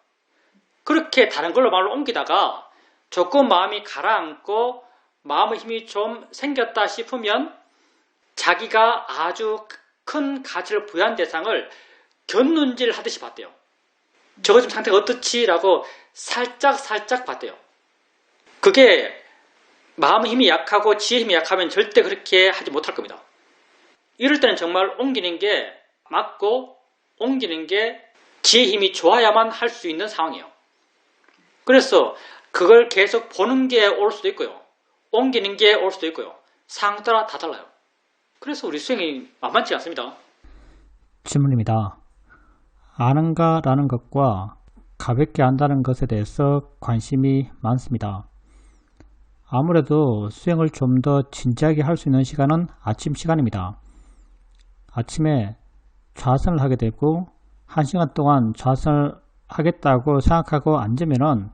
그렇게 다른 걸로 마음을 옮기다가 조금 마음이 가라앉고 마음의 힘이 좀 생겼다 싶으면 자기가 아주 큰 가치를 부여한 대상을 견눈질 하듯이 봤대요. 저거 지금 상태가 어떻지? 라고 살짝 봤대요. 그게 마음의 힘이 약하고 지혜의 힘이 약하면 절대 그렇게 하지 못할 겁니다. 이럴 때는 정말 옮기는 게 맞고 옮기는 게 지혜의 힘이 좋아야만 할 수 있는 상황이에요. 그래서 그걸 계속 보는 게 올 수도 있고요. 옮기는 게 올 수도 있고요. 상황 따라 다 달라요. 그래서 우리 수행이 만만치 않습니다. 질문입니다. 아는가 라는 것과 가볍게 안다는 것에 대해서 관심이 많습니다. 아무래도 수행을 좀 더 진지하게 할 수 있는 시간은 아침 시간입니다. 아침에 좌선을 하게 되고 1시간 동안 좌선을 하겠다고 생각하고 앉으면은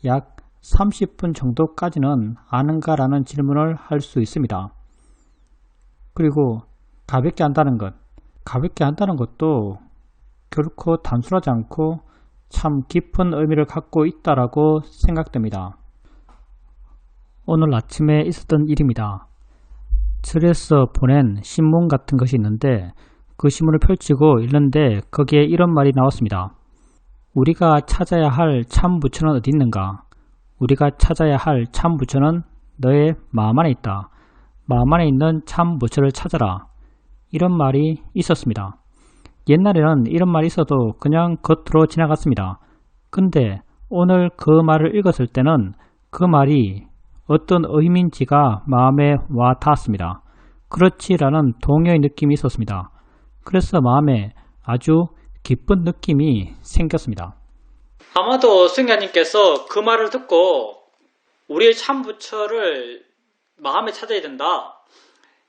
약 30분 정도까지는 아는가 라는 질문을 할 수 있습니다. 그리고 가볍게 한다는 것, 가볍게 한다는 것도 결코 단순하지 않고 참 깊은 의미를 갖고 있다라고 생각됩니다. 오늘 아침에 있었던 일입니다. 절에서 보낸 신문 같은 것이 있는데 그 신문을 펼치고 읽는데 거기에 이런 말이 나왔습니다. 우리가 찾아야 할 참 부처는 어디 있는가? 우리가 찾아야 할 참 부처는 너의 마음 안에 있다. 마음 안에 있는 참 부처를 찾아라. 이런 말이 있었습니다. 옛날에는 이런 말이 있어도 그냥 겉으로 지나갔습니다. 근데 오늘 그 말을 읽었을 때는 그 말이 어떤 의미인지가 마음에 와 닿았습니다. 그렇지라는 동요의 느낌이 있었습니다. 그래서 마음에 아주 기쁜 느낌이 생겼습니다. 아마도 수행자님께서 그 말을 듣고 우리의 참부처를 마음에 찾아야 된다.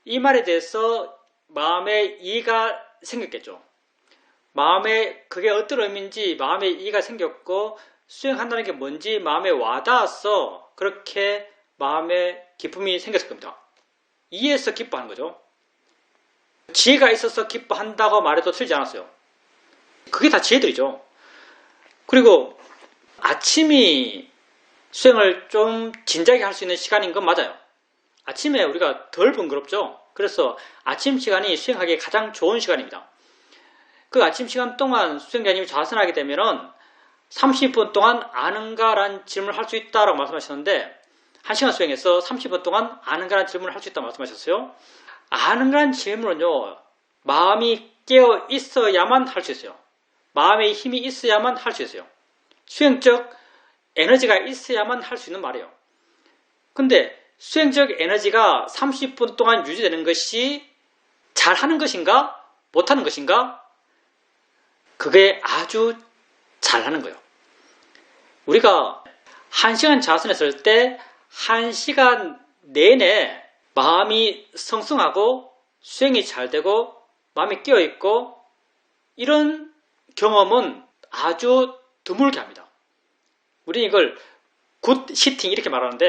이 말에 대해서 마음에 이해가 생겼겠죠. 마음에 그게 어떤 의미인지 마음에 이해가 생겼고 수행한다는 게 뭔지 마음에 와닿아서 그렇게 마음에 기쁨이 생겼을 겁니다. 이해해서 기뻐하는 거죠. 지혜가 있어서 기뻐한다고 말해도 틀리지 않았어요. 그게 다 지혜들이죠. 그리고 아침이 수행을 좀 진작에 할 수 있는 시간인 건 맞아요. 아침에 우리가 덜 번거롭죠. 그래서 아침 시간이 수행하기에 가장 좋은 시간입니다. 그 아침 시간 동안 수행자님이 좌선하게 되면은 30분 동안 아는가라는 질문을 할 수 있다라고 말씀하셨는데 1시간 수행에서 30분 동안 아는가라는 질문을 할 수 있다고 말씀하셨어요. 아는가라는 질문은요. 마음이 깨어 있어야만 할 수 있어요. 마음의 힘이 있어야만 할 수 있어요. 수행적 에너지가 있어야만 할 수 있는 말이에요. 근데 수행적 에너지가 30분 동안 유지되는 것이 잘하는 것인가? 못하는 것인가? 그게 아주 잘하는 거예요. 우리가 1시간 좌선했을 때 1시간 내내 마음이 성성하고 수행이 잘 되고 마음이 깨어있고 이런 경험은 아주 드물게 합니다. 우리는 이걸 굿 시팅 이렇게 말하는데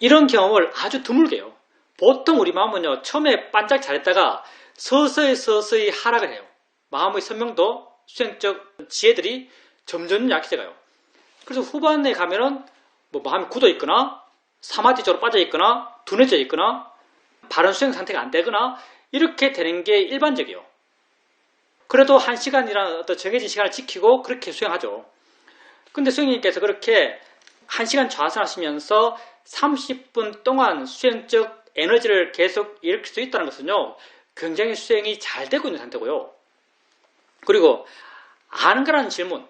이런 경험을 아주 드물게 해요. 보통 우리 마음은요. 처음에 반짝 잘했다가 서서히 하락을 해요. 마음의 선명도, 수행적 지혜들이 점점 약해져가요. 그래서 후반에 가면은 뭐 마음이 굳어 있거나 사마디적으로 빠져 있거나 둔해져 있거나 바른 수행 상태가 안 되거나 이렇게 되는 게 일반적이에요. 그래도 1시간이라는 어떤 정해진 시간을 지키고 그렇게 수행하죠. 근데 수행님께서 그렇게 1시간 좌선하시면서 30분 동안 수행적 에너지를 계속 일으킬 수 있다는 것은요. 굉장히 수행이 잘 되고 있는 상태고요. 그리고 아는가라는 질문.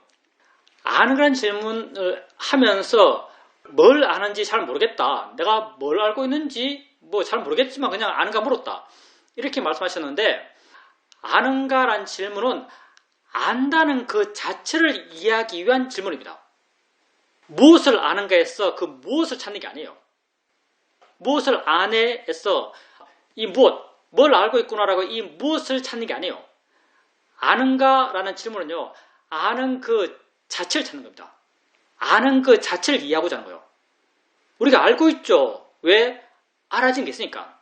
아는가라는 질문을 하면서 뭘 아는지 잘 모르겠다. 내가 뭘 알고 있는지 뭐 잘 모르겠지만 그냥 아는가 물었다. 이렇게 말씀하셨는데 아는가라는 질문은 안다는 그 자체를 이해하기 위한 질문입니다. 무엇을 아는가에서 그 무엇을 찾는 게 아니에요. 무엇을 아네에서 이 무엇, 뭘 알고 있구나라고 이 무엇을 찾는 게 아니에요. 아는가라는 질문은요. 아는 그 자체를 찾는 겁니다. 아는 그 자체를 이해하고자 하는 거예요. 우리가 알고 있죠. 왜? 알아진 게 있으니까.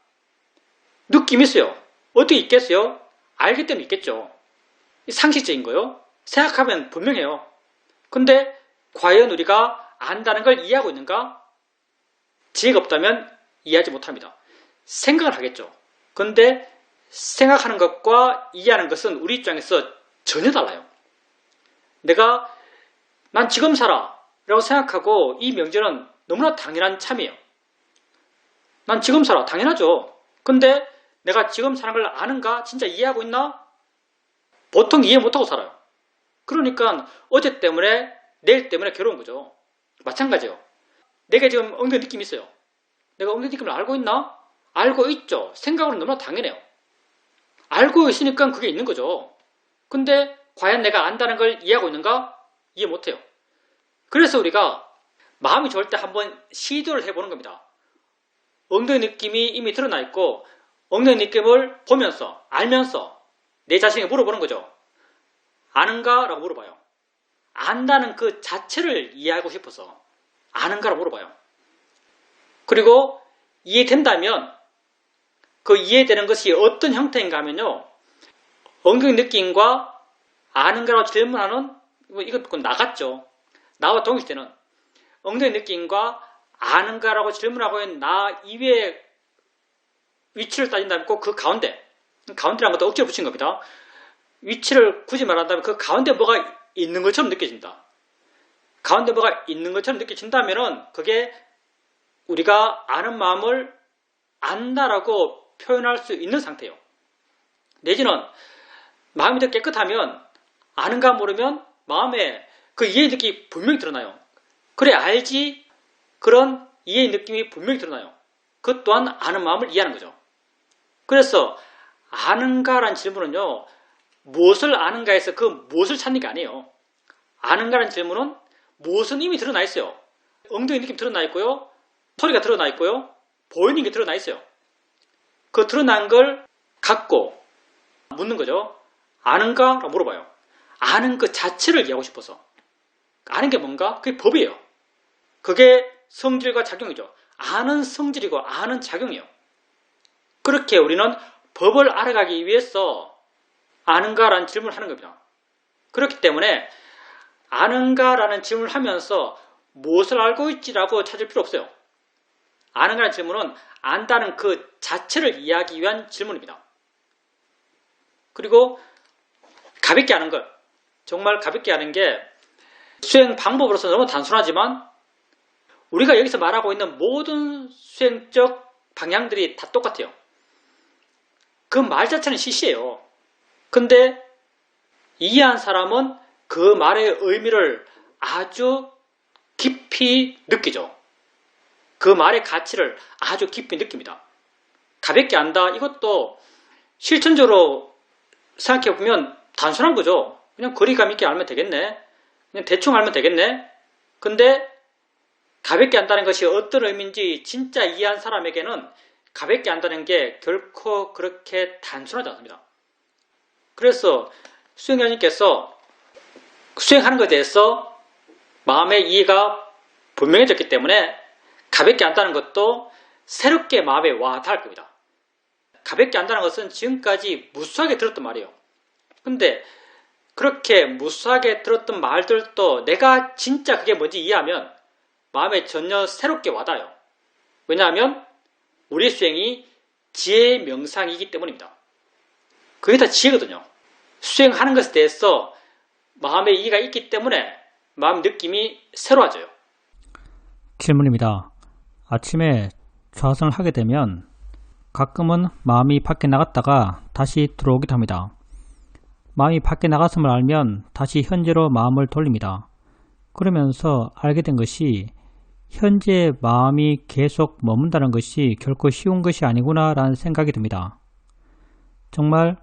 느낌이 있어요. 어떻게 있겠어요? 알기 때문에 있겠죠. 상식적인 거요. 생각하면 분명해요. 근데 과연 우리가 안다는 걸 이해하고 있는가? 지혜가 없다면 이해하지 못합니다. 생각을 하겠죠. 근데 생각하는 것과 이해하는 것은 우리 입장에서 전혀 달라요. 내가 난 지금 살아 라고 생각하고 이 명제는 너무나 당연한 참이에요. 난 지금 살아. 당연하죠. 근데 내가 지금 사는 걸 아는가? 진짜 이해하고 있나? 보통 이해 못하고 살아요. 그러니까 어제 때문에 내일 때문에 괴로운 거죠. 마찬가지예요. 내가 지금 엉덩이 느낌이 있어요. 내가 엉덩이 느낌을 알고 있나? 알고 있죠. 생각으로는 너무나 당연해요. 알고 있으니까 그게 있는 거죠. 근데 과연 내가 안다는 걸 이해하고 있는가? 이해 못해요. 그래서 우리가 마음이 좋을 때 한번 시도를 해보는 겁니다. 엉덩이 느낌이 이미 드러나 있고 엉덩이 느낌을 보면서 알면서 내 자신에게 물어보는 거죠. 아는가? 라고 물어봐요. 안다는 그 자체를 이해하고 싶어서 아는가? 라고 물어봐요. 그리고 이해된다면 그 이해되는 것이 어떤 형태인가 하면요. 엉덩이 느낌과 아는가라고 질문하는 이것 나갔죠. 나와 동일시되는 엉덩이 느낌과 아는가라고 질문하고 있는 나 이외의 위치를 따진다면 꼭 그 가운데라는 것도 억지로 붙인 겁니다. 위치를 굳이 말한다면 그 가운데 뭐가 있는 것처럼 느껴진다. 가운데 뭐가 있는 것처럼 느껴진다면은 그게 우리가 아는 마음을 안다라고 표현할 수 있는 상태예요. 내지는 마음이 더 깨끗하면 아는가 모르면 마음에 그 이해의 느낌이 분명히 드러나요. 그래 알지 그런 이해의 느낌이 분명히 드러나요. 그것 또한 아는 마음을 이해하는 거죠. 그래서 아는가라는 질문은요. 무엇을 아는가에서 그 무엇을 찾는 게 아니에요. 아는가라는 질문은 무엇은 이미 드러나 있어요. 엉덩이 느낌 드러나 있고요. 소리가 드러나 있고요. 보이는 게 드러나 있어요. 그 드러난 걸 갖고 묻는 거죠. 아는가? 라고 물어봐요. 아는 그 자체를 이해하고 싶어서. 아는 게 뭔가? 그게 법이에요. 그게 성질과 작용이죠. 아는 성질이고 아는 작용이에요. 그렇게 우리는 법을 알아가기 위해서 아는가라는 질문을 하는 겁니다. 그렇기 때문에 아는가라는 질문을 하면서 무엇을 알고 있지라고 찾을 필요 없어요. 아는가라는 질문은 안다는 그 자체를 이해하기 위한 질문입니다. 그리고 가볍게 하는 것. 정말 가볍게 하는 게 수행 방법으로서 너무 단순하지만 우리가 여기서 말하고 있는 모든 수행적 방향들이 다 똑같아요. 그 말 자체는 시시해요. 근데 이해한 사람은 그 말의 의미를 아주 깊이 느끼죠. 그 말의 가치를 아주 깊이 느낍니다. 가볍게 안다. 이것도 실천적으로 생각해보면 단순한 거죠. 그냥 거리감 있게 알면 되겠네. 그냥 대충 알면 되겠네. 근데 가볍게 안다는 것이 어떤 의미인지 진짜 이해한 사람에게는 가볍게 안다는 게 결코 그렇게 단순하지 않습니다. 그래서 수행자님께서 수행하는 것에 대해서 마음의 이해가 분명해졌기 때문에 가볍게 안다는 것도 새롭게 마음에 와 닿을 겁니다. 가볍게 안다는 것은 지금까지 무수하게 들었던 말이에요. 근데 그렇게 무수하게 들었던 말들도 내가 진짜 그게 뭔지 이해하면 마음에 전혀 새롭게 와닿아요. 왜냐하면 우리 수행이 지혜의 명상이기 때문입니다. 그게 다 지혜거든요. 수행하는 것에 대해서 마음의 이해가 있기 때문에 마음 느낌이 새로워져요. 질문입니다. 아침에 좌선을 하게 되면 가끔은 마음이 밖에 나갔다가 다시 들어오기도 합니다. 마음이 밖에 나갔음을 알면 다시 현재로 마음을 돌립니다. 그러면서 알게 된 것이 현재의 마음이 계속 머문다는 것이 결코 쉬운 것이 아니구나 라는 생각이 듭니다. 정말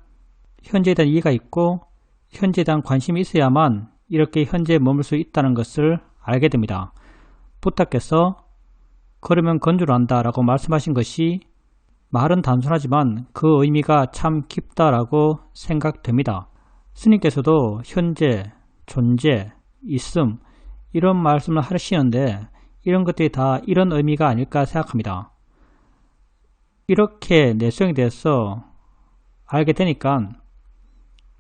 현재에 대한 이해가 있고 현재에 대한 관심이 있어야만 이렇게 현재에 머물 수 있다는 것을 알게 됩니다. 부탁께서 걸으면 건조를 한다 라고 말씀하신 것이 말은 단순하지만 그 의미가 참 깊다라고 생각됩니다. 스님께서도 현재, 존재, 있음 이런 말씀을 하시는데 이런 것들이 다 이런 의미가 아닐까 생각합니다. 이렇게 내 수행에 대해서 알게 되니까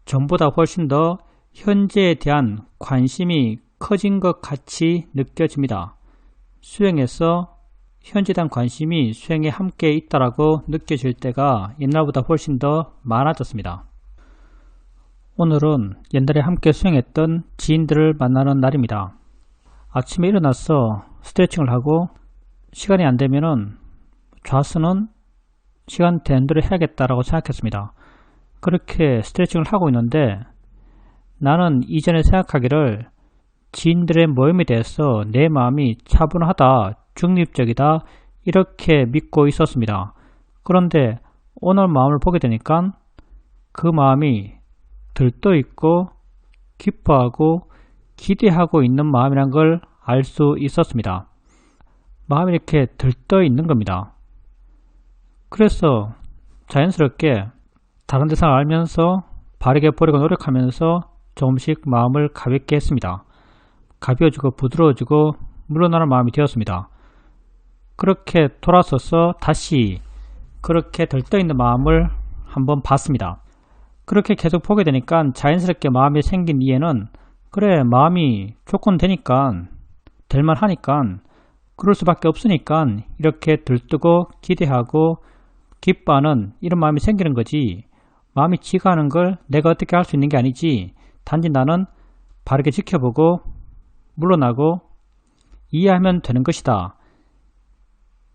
전보다 훨씬 더 현재에 대한 관심이 커진 것 같이 느껴집니다. 수행에서 현재에 대한 관심이 수행에 함께 있다라고 느껴질 때가 옛날보다 훨씬 더 많아졌습니다. 오늘은 옛날에 함께 수행했던 지인들을 만나는 날입니다. 아침에 일어나서 스트레칭을 하고 시간이 안 되면은 좌선은 시간 되는 대로 해야겠다라고 생각했습니다. 그렇게 스트레칭을 하고 있는데 나는 이전에 생각하기를 지인들의 모임에 대해서 내 마음이 차분하다, 중립적이다 이렇게 믿고 있었습니다. 그런데 오늘 마음을 보게 되니까 그 마음이 들떠있고 기뻐하고 기대하고 있는 마음이란 걸 알 수 있었습니다. 마음이 이렇게 들떠있는 겁니다. 그래서 자연스럽게 다른 대상을 알면서 바르게 보려고 노력하면서 조금씩 마음을 가볍게 했습니다. 가벼워지고 부드러워지고 물러나는 마음이 되었습니다. 그렇게 돌아서서 다시 그렇게 들떠있는 마음을 한번 봤습니다. 그렇게 계속 보게 되니까 자연스럽게 마음에 생긴 이해는 그래 마음이 조건 되니까 될만하니까 그럴 수밖에 없으니까 이렇게 들뜨고 기대하고 기뻐하는 이런 마음이 생기는 거지 마음이 지가 하는 걸 내가 어떻게 할 수 있는 게 아니지 단지 나는 바르게 지켜보고 물러나고 이해하면 되는 것이다.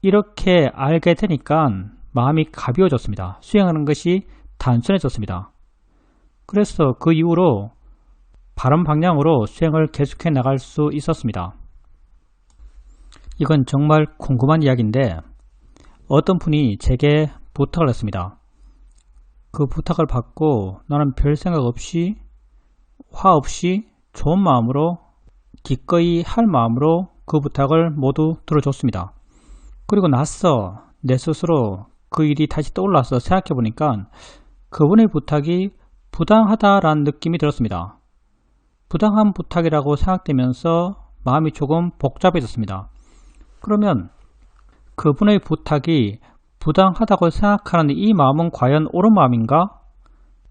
이렇게 알게 되니까 마음이 가벼워졌습니다. 수행하는 것이 단순해졌습니다. 그래서 그 이후로 바른 방향으로 수행을 계속해 나갈 수 있었습니다. 이건 정말 궁금한 이야기인데 어떤 분이 제게 부탁을 했습니다. 그 부탁을 받고 나는 별 생각 없이 화 없이 좋은 마음으로 기꺼이 할 마음으로 그 부탁을 모두 들어줬습니다. 그리고 나서 내 스스로 그 일이 다시 떠올라서 생각해 보니까 그분의 부탁이 부당하다라는 느낌이 들었습니다. 부당한 부탁이라고 생각되면서 마음이 조금 복잡해졌습니다. 그러면 그분의 부탁이 부당하다고 생각하는 이 마음은 과연 옳은 마음인가?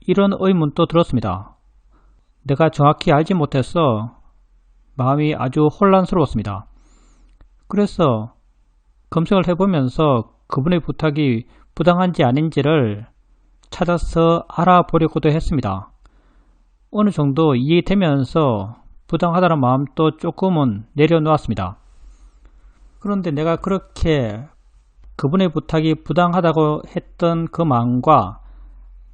이런 의문도 들었습니다. 내가 정확히 알지 못해서 마음이 아주 혼란스러웠습니다. 그래서 검색을 해보면서 그분의 부탁이 부당한지 아닌지를 찾아서 알아보려고도 했습니다. 어느 정도 이해되면서 부당하다는 마음도 조금은 내려놓았습니다. 그런데 내가 그렇게 그분의 부탁이 부당하다고 했던 그 마음과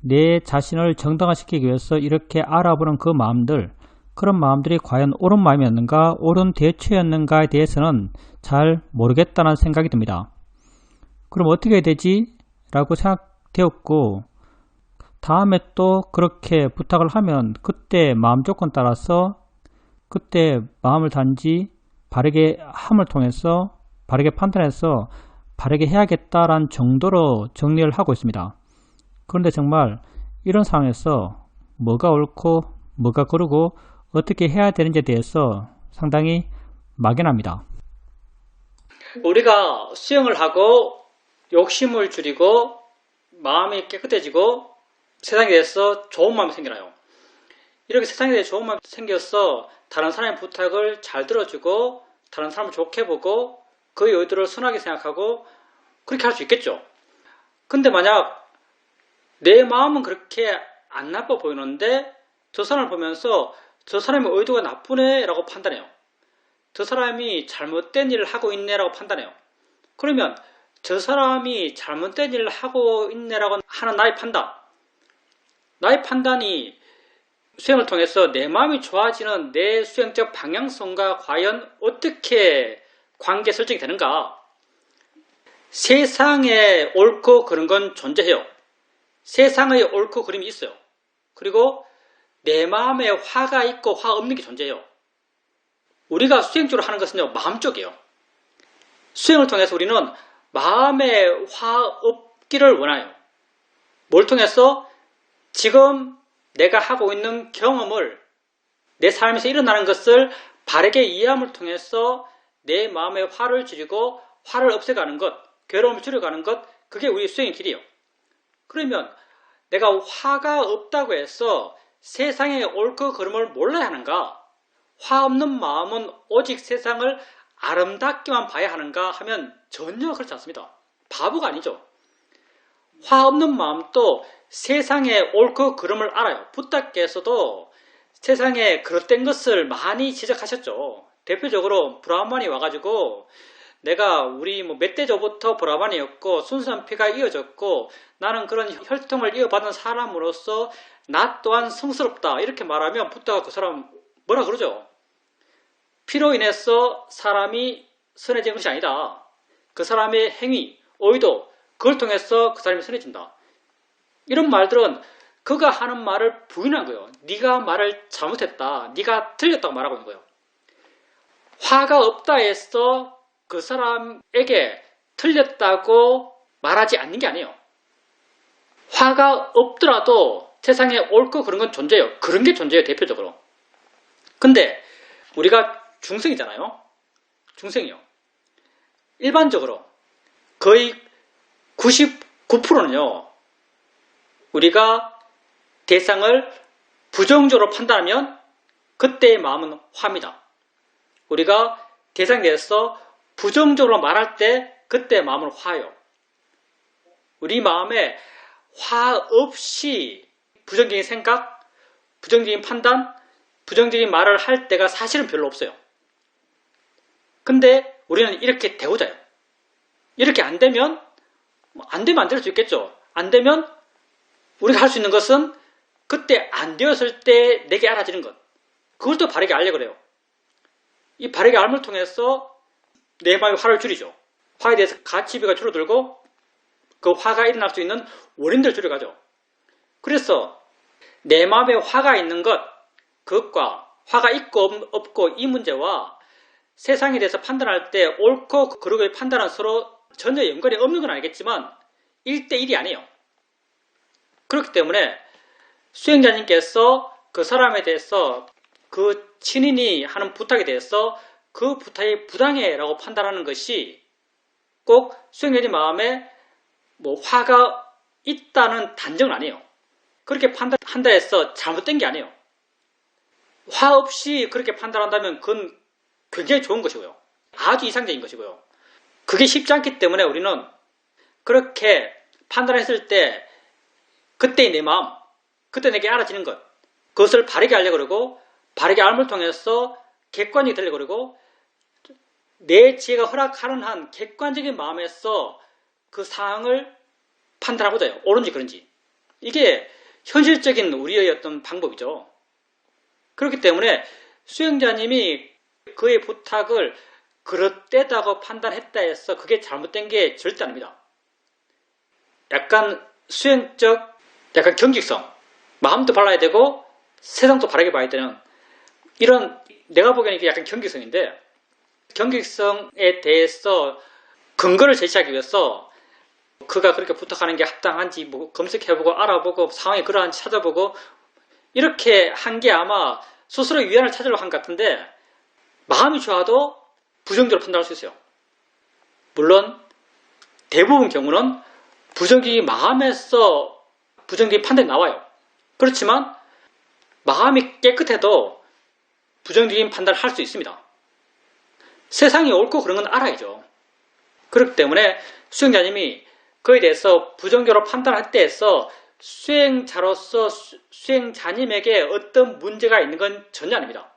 내 자신을 정당화시키기 위해서 이렇게 알아보는 그 마음들, 그런 마음들이 과연 옳은 마음이었는가, 옳은 대처였는가에 대해서는 잘 모르겠다는 생각이 듭니다. 그럼 어떻게 해야 되지? 라고 생각되었고, 다음에 또 그렇게 부탁을 하면 그때 마음 조건 따라서 그때 마음을 단지 바르게 함을 통해서 바르게 판단해서 바르게 해야겠다라는 정도로 정리를 하고 있습니다. 그런데 정말 이런 상황에서 뭐가 옳고 뭐가 그르고 어떻게 해야 되는지에 대해서 상당히 막연합니다. 우리가 수행을 하고 욕심을 줄이고 마음이 깨끗해지고 세상에 대해서 좋은 마음이 생기나요? 이렇게 세상에 대해 좋은 마음이 생겨서 다른 사람의 부탁을 잘 들어주고 다른 사람을 좋게 보고 그의 의도를 선하게 생각하고 그렇게 할 수 있겠죠. 근데 만약 내 마음은 그렇게 안 나빠 보이는데 저 사람을 보면서 저 사람의 의도가 나쁘네 라고 판단해요. 저 사람이 잘못된 일을 하고 있네 라고 판단해요. 그러면 저 사람이 잘못된 일을 하고 있네 라고 하는 나의 판단이 수행을 통해서 내 마음이 좋아지는 내 수행적 방향성과 과연 어떻게 관계 설정이 되는가? 세상에 옳고 그른 건 존재해요. 세상의 옳고 그름이 있어요. 그리고 내 마음에 화가 있고 화 없는 게 존재해요. 우리가 수행적으로 하는 것은요, 마음 쪽이에요. 수행을 통해서 우리는 마음에 화 없기를 원해요. 뭘 통해서? 지금 내가 하고 있는 경험을 내 삶에서 일어나는 것을 바르게 이해함을 통해서 내 마음의 화를 줄이고 화를 없애가는 것, 괴로움을 줄여가는 것, 그게 우리 수행의 길이에요. 그러면 내가 화가 없다고 해서 세상의 옳고 그름을 몰라야 하는가? 화 없는 마음은 오직 세상을 아름답게만 봐야 하는가 하면 전혀 그렇지 않습니다. 바보가 아니죠. 화 없는 마음도 세상의 옳고 그름을 알아요. 부탁께서도 세상에 그릇된 것을 많이 지적하셨죠. 대표적으로 브라흐만이 와가지고 내가 우리 멧돼지부터 브라흐만이었고 순수한 피가 이어졌고 나는 그런 혈통을 이어받은 사람으로서 나 또한 성스럽다 이렇게 말하면 부다가 그 사람 뭐라 그러죠? 피로 인해서 사람이 선해진 것이 아니다. 그 사람의 행위, 의도 그걸 통해서 그 사람이 선해진다. 이런 말들은 그가 하는 말을 부인한 거예요. 네가 말을 잘못했다. 네가 틀렸다고 말하고 있는 거예요. 화가 없다 해서 그 사람에게 틀렸다고 말하지 않는 게 아니에요. 화가 없더라도 세상에 옳고 그런 건 존재해요. 그런 게 존재해요, 대표적으로. 근데 우리가 중생이잖아요. 중생이요. 일반적으로 거의 99%는요. 우리가 대상을 부정적으로 판단하면 그때의 마음은 화입니다. 우리가 대상에 대해서 부정적으로 말할 때 그때의 마음은 화예요. 우리 마음에 화 없이 부정적인 생각, 부정적인 판단, 부정적인 말을 할 때가 사실은 별로 없어요. 근데 우리는 이렇게 되고자 해요. 이렇게 안 되면 안 될 수 있겠죠. 안 되면 우리가 할 수 있는 것은 그때 안 되었을 때 내게 알아지는 것. 그걸 또 바르게 알려고 그래요. 이 바르게 알을 통해서 내 마음의 화를 줄이죠. 화에 대해서 가치비가 줄어들고 그 화가 일어날 수 있는 원인들을 줄여가죠. 그래서 내 마음에 화가 있는 것, 그것과 화가 있고 없고 이 문제와 세상에 대해서 판단할 때 옳고 그르고의 판단은 서로 전혀 연관이 없는 건 알겠지만 1대1이 아니에요. 그렇기 때문에 수행자님께서 그 사람에 대해서 그 친인이 하는 부탁에 대해서 그 부탁이 부당해라고 판단하는 것이 꼭 수행자님 마음에 화가 있다는 단정은 아니에요. 그렇게 판단한다 해서 잘못된 게 아니에요. 화 없이 그렇게 판단한다면 그건 굉장히 좋은 것이고요. 아주 이상적인 것이고요. 그게 쉽지 않기 때문에 우리는 그렇게 판단했을 때 그때의 내 마음, 그때 내게 알아지는 것, 그것을 바르게 알려고 그러고 바르게 알을 통해서 객관이 되려고 그러고 내 지혜가 허락하는 한 객관적인 마음에서 그 상황을 판단하고자 해요. 옳은지 그런지. 이게 현실적인 우리의 어떤 방법이죠. 그렇기 때문에 수행자님이 그의 부탁을 그릇되다고 판단했다 해서 그게 잘못된 게 절대 아닙니다. 약간 수행적, 약간 경직성, 마음도 발라야 되고 세상도 바르게 봐야 되는 이런 내가 보기에는 이게 약간 경직성인데 경직성에 대해서 근거를 제시하기 위해서 그가 그렇게 부탁하는 게 합당한지 검색해보고 알아보고 상황이 그러한지 찾아보고 이렇게 한 게 아마 스스로 위안을 찾으려고 한 것 같은데 마음이 좋아도 부정적으로 판단할 수 있어요. 물론 대부분 경우는 부정적인 마음에서 부정적인 판단이 나와요. 그렇지만 마음이 깨끗해도 부정적인 판단을 할 수 있습니다. 세상이 옳고 그런 건 알아야죠. 그렇기 때문에 수행자님이 그에 대해서 부정적으로 판단할 때에서 수행자로서 수행자님에게 어떤 문제가 있는 건 전혀 아닙니다.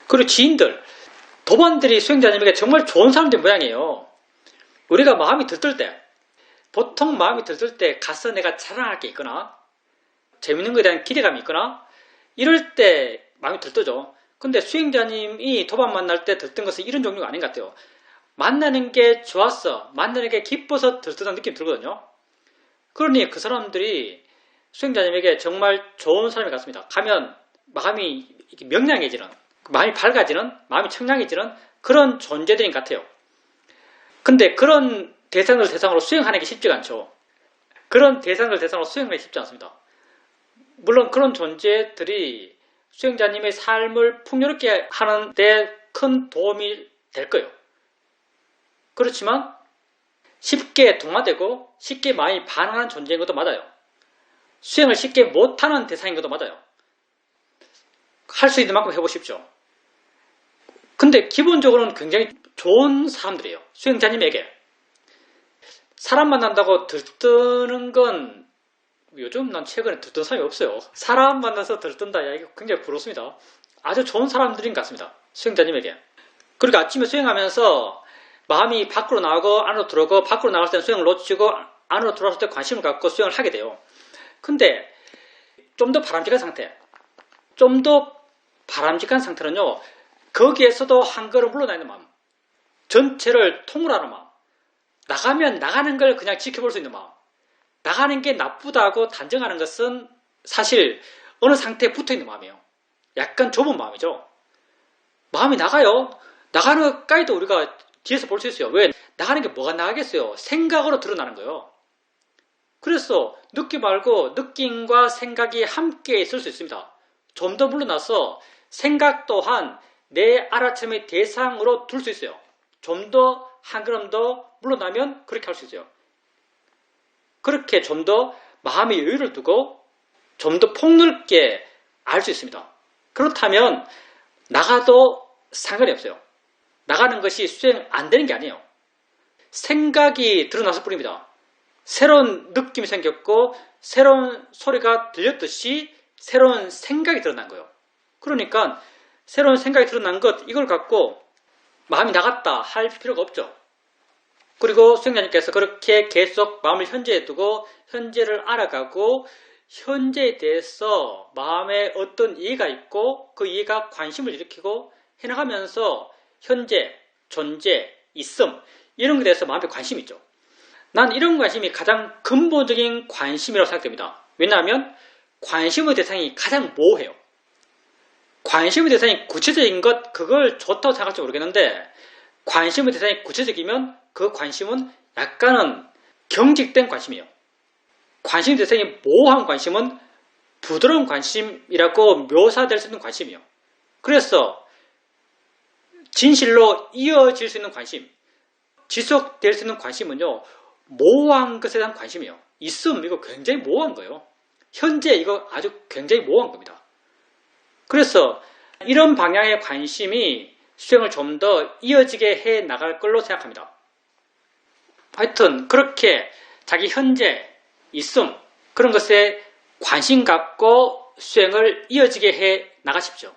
그리고 지인들, 도반들이 수행자님에게 정말 좋은 사람들 모양이에요. 우리가 마음이 들뜰 때, 보통 마음이 들뜰 때 가서 내가 자랑할 게 있거나 재밌는 것에 대한 기대감이 있거나 이럴 때 마음이 들뜨죠. 근데 수행자님이 도반 만날 때 들뜬 것은 이런 종류가 아닌 것 같아요. 만나는 게 좋았어, 만나는 게 기뻐서 들뜨는 느낌이 들거든요. 그러니 그 사람들이 수행자님에게 정말 좋은 사람이 같습니다. 가면 마음이 명량해지는, 마음이 밝아지는, 마음이 청량해지는 그런 존재들인 것 같아요. 근데 그런 대상을 대상으로 수행하는 게 쉽지가 않죠. 그런 대상을 대상으로 수행하는 게 쉽지 않습니다. 물론 그런 존재들이 수행자님의 삶을 풍요롭게 하는 데 큰 도움이 될 거예요. 그렇지만 쉽게 동화되고 쉽게 마음이 반응하는 존재인 것도 맞아요. 수행을 쉽게 못하는 대상인 것도 맞아요. 할 수 있는 만큼 해보십시오. 근데 기본적으로는 굉장히 좋은 사람들이에요. 수행자님에게. 사람 만난다고 들뜨는 건 요즘 난 최근에 들뜬 사람이 없어요. 사람 만나서 들뜬다. 야, 이거 굉장히 부럽습니다. 아주 좋은 사람들인 것 같습니다. 수행자님에게. 그리고 아침에 수행하면서 마음이 밖으로 나가고 안으로 들어오고 밖으로 나갈 때는 수행을 놓치고 안으로 들어왔을 때 관심을 갖고 수행을 하게 돼요. 근데 좀 더 바람직한 상태, 좀 더 바람직한 상태는요, 거기에서도 한 걸음 물러나 있는 마음, 전체를 통솔하는 마음, 나가면 나가는 걸 그냥 지켜볼 수 있는 마음, 나가는 게 나쁘다고 단정하는 것은 사실 어느 상태에 붙어있는 마음이에요. 약간 좁은 마음이죠. 마음이 나가요. 나가는 것까지도 우리가 뒤에서 볼 수 있어요. 왜? 나가는 게 뭐가 나가겠어요? 생각으로 드러나는 거예요. 그래서 느낌 말고 느낌과 생각이 함께 있을 수 있습니다. 좀 더 물러나서 생각 또한 내 알아차림의 대상으로 둘 수 있어요. 좀 더 한 걸음 더 물러나면 그렇게 할 수 있어요. 그렇게 좀 더 마음의 여유를 두고 좀 더 폭넓게 알 수 있습니다. 그렇다면 나가도 상관이 없어요. 나가는 것이 수행 안 되는 게 아니에요. 생각이 드러났을 뿐입니다. 새로운 느낌이 생겼고 새로운 소리가 들렸듯이 새로운 생각이 드러난 거예요. 그러니까 새로운 생각이 드러난 것, 이걸 갖고 마음이 나갔다 할 필요가 없죠. 그리고 수행자님께서 그렇게 계속 마음을 현재에 두고 현재를 알아가고 현재에 대해서 마음에 어떤 이해가 있고 그 이해가 관심을 일으키고 해나가면서 현재, 존재, 있음 이런 것에 대해서 마음에 관심이 있죠. 난 이런 관심이 가장 근본적인 관심이라고 생각됩니다. 왜냐하면 관심의 대상이 가장 모호해요. 관심의 대상이 구체적인 것, 그걸 좋다고 생각할지 모르겠는데 관심의 대상이 구체적이면 그 관심은 약간은 경직된 관심이에요. 관심의 대상이 모호한 관심은 부드러운 관심이라고 묘사될 수 있는 관심이에요. 그래서 진실로 이어질 수 있는 관심, 지속될 수 있는 관심은요, 모호한 것에 대한 관심이에요. 있음, 이거 굉장히 모호한 거예요. 현재, 이거 아주 굉장히 모호한 겁니다. 그래서 이런 방향의 관심이 수행을 좀 더 이어지게 해 나갈 걸로 생각합니다. 하여튼 그렇게 자기 현재, 있음, 그런 것에 관심 갖고 수행을 이어지게 해 나가십시오.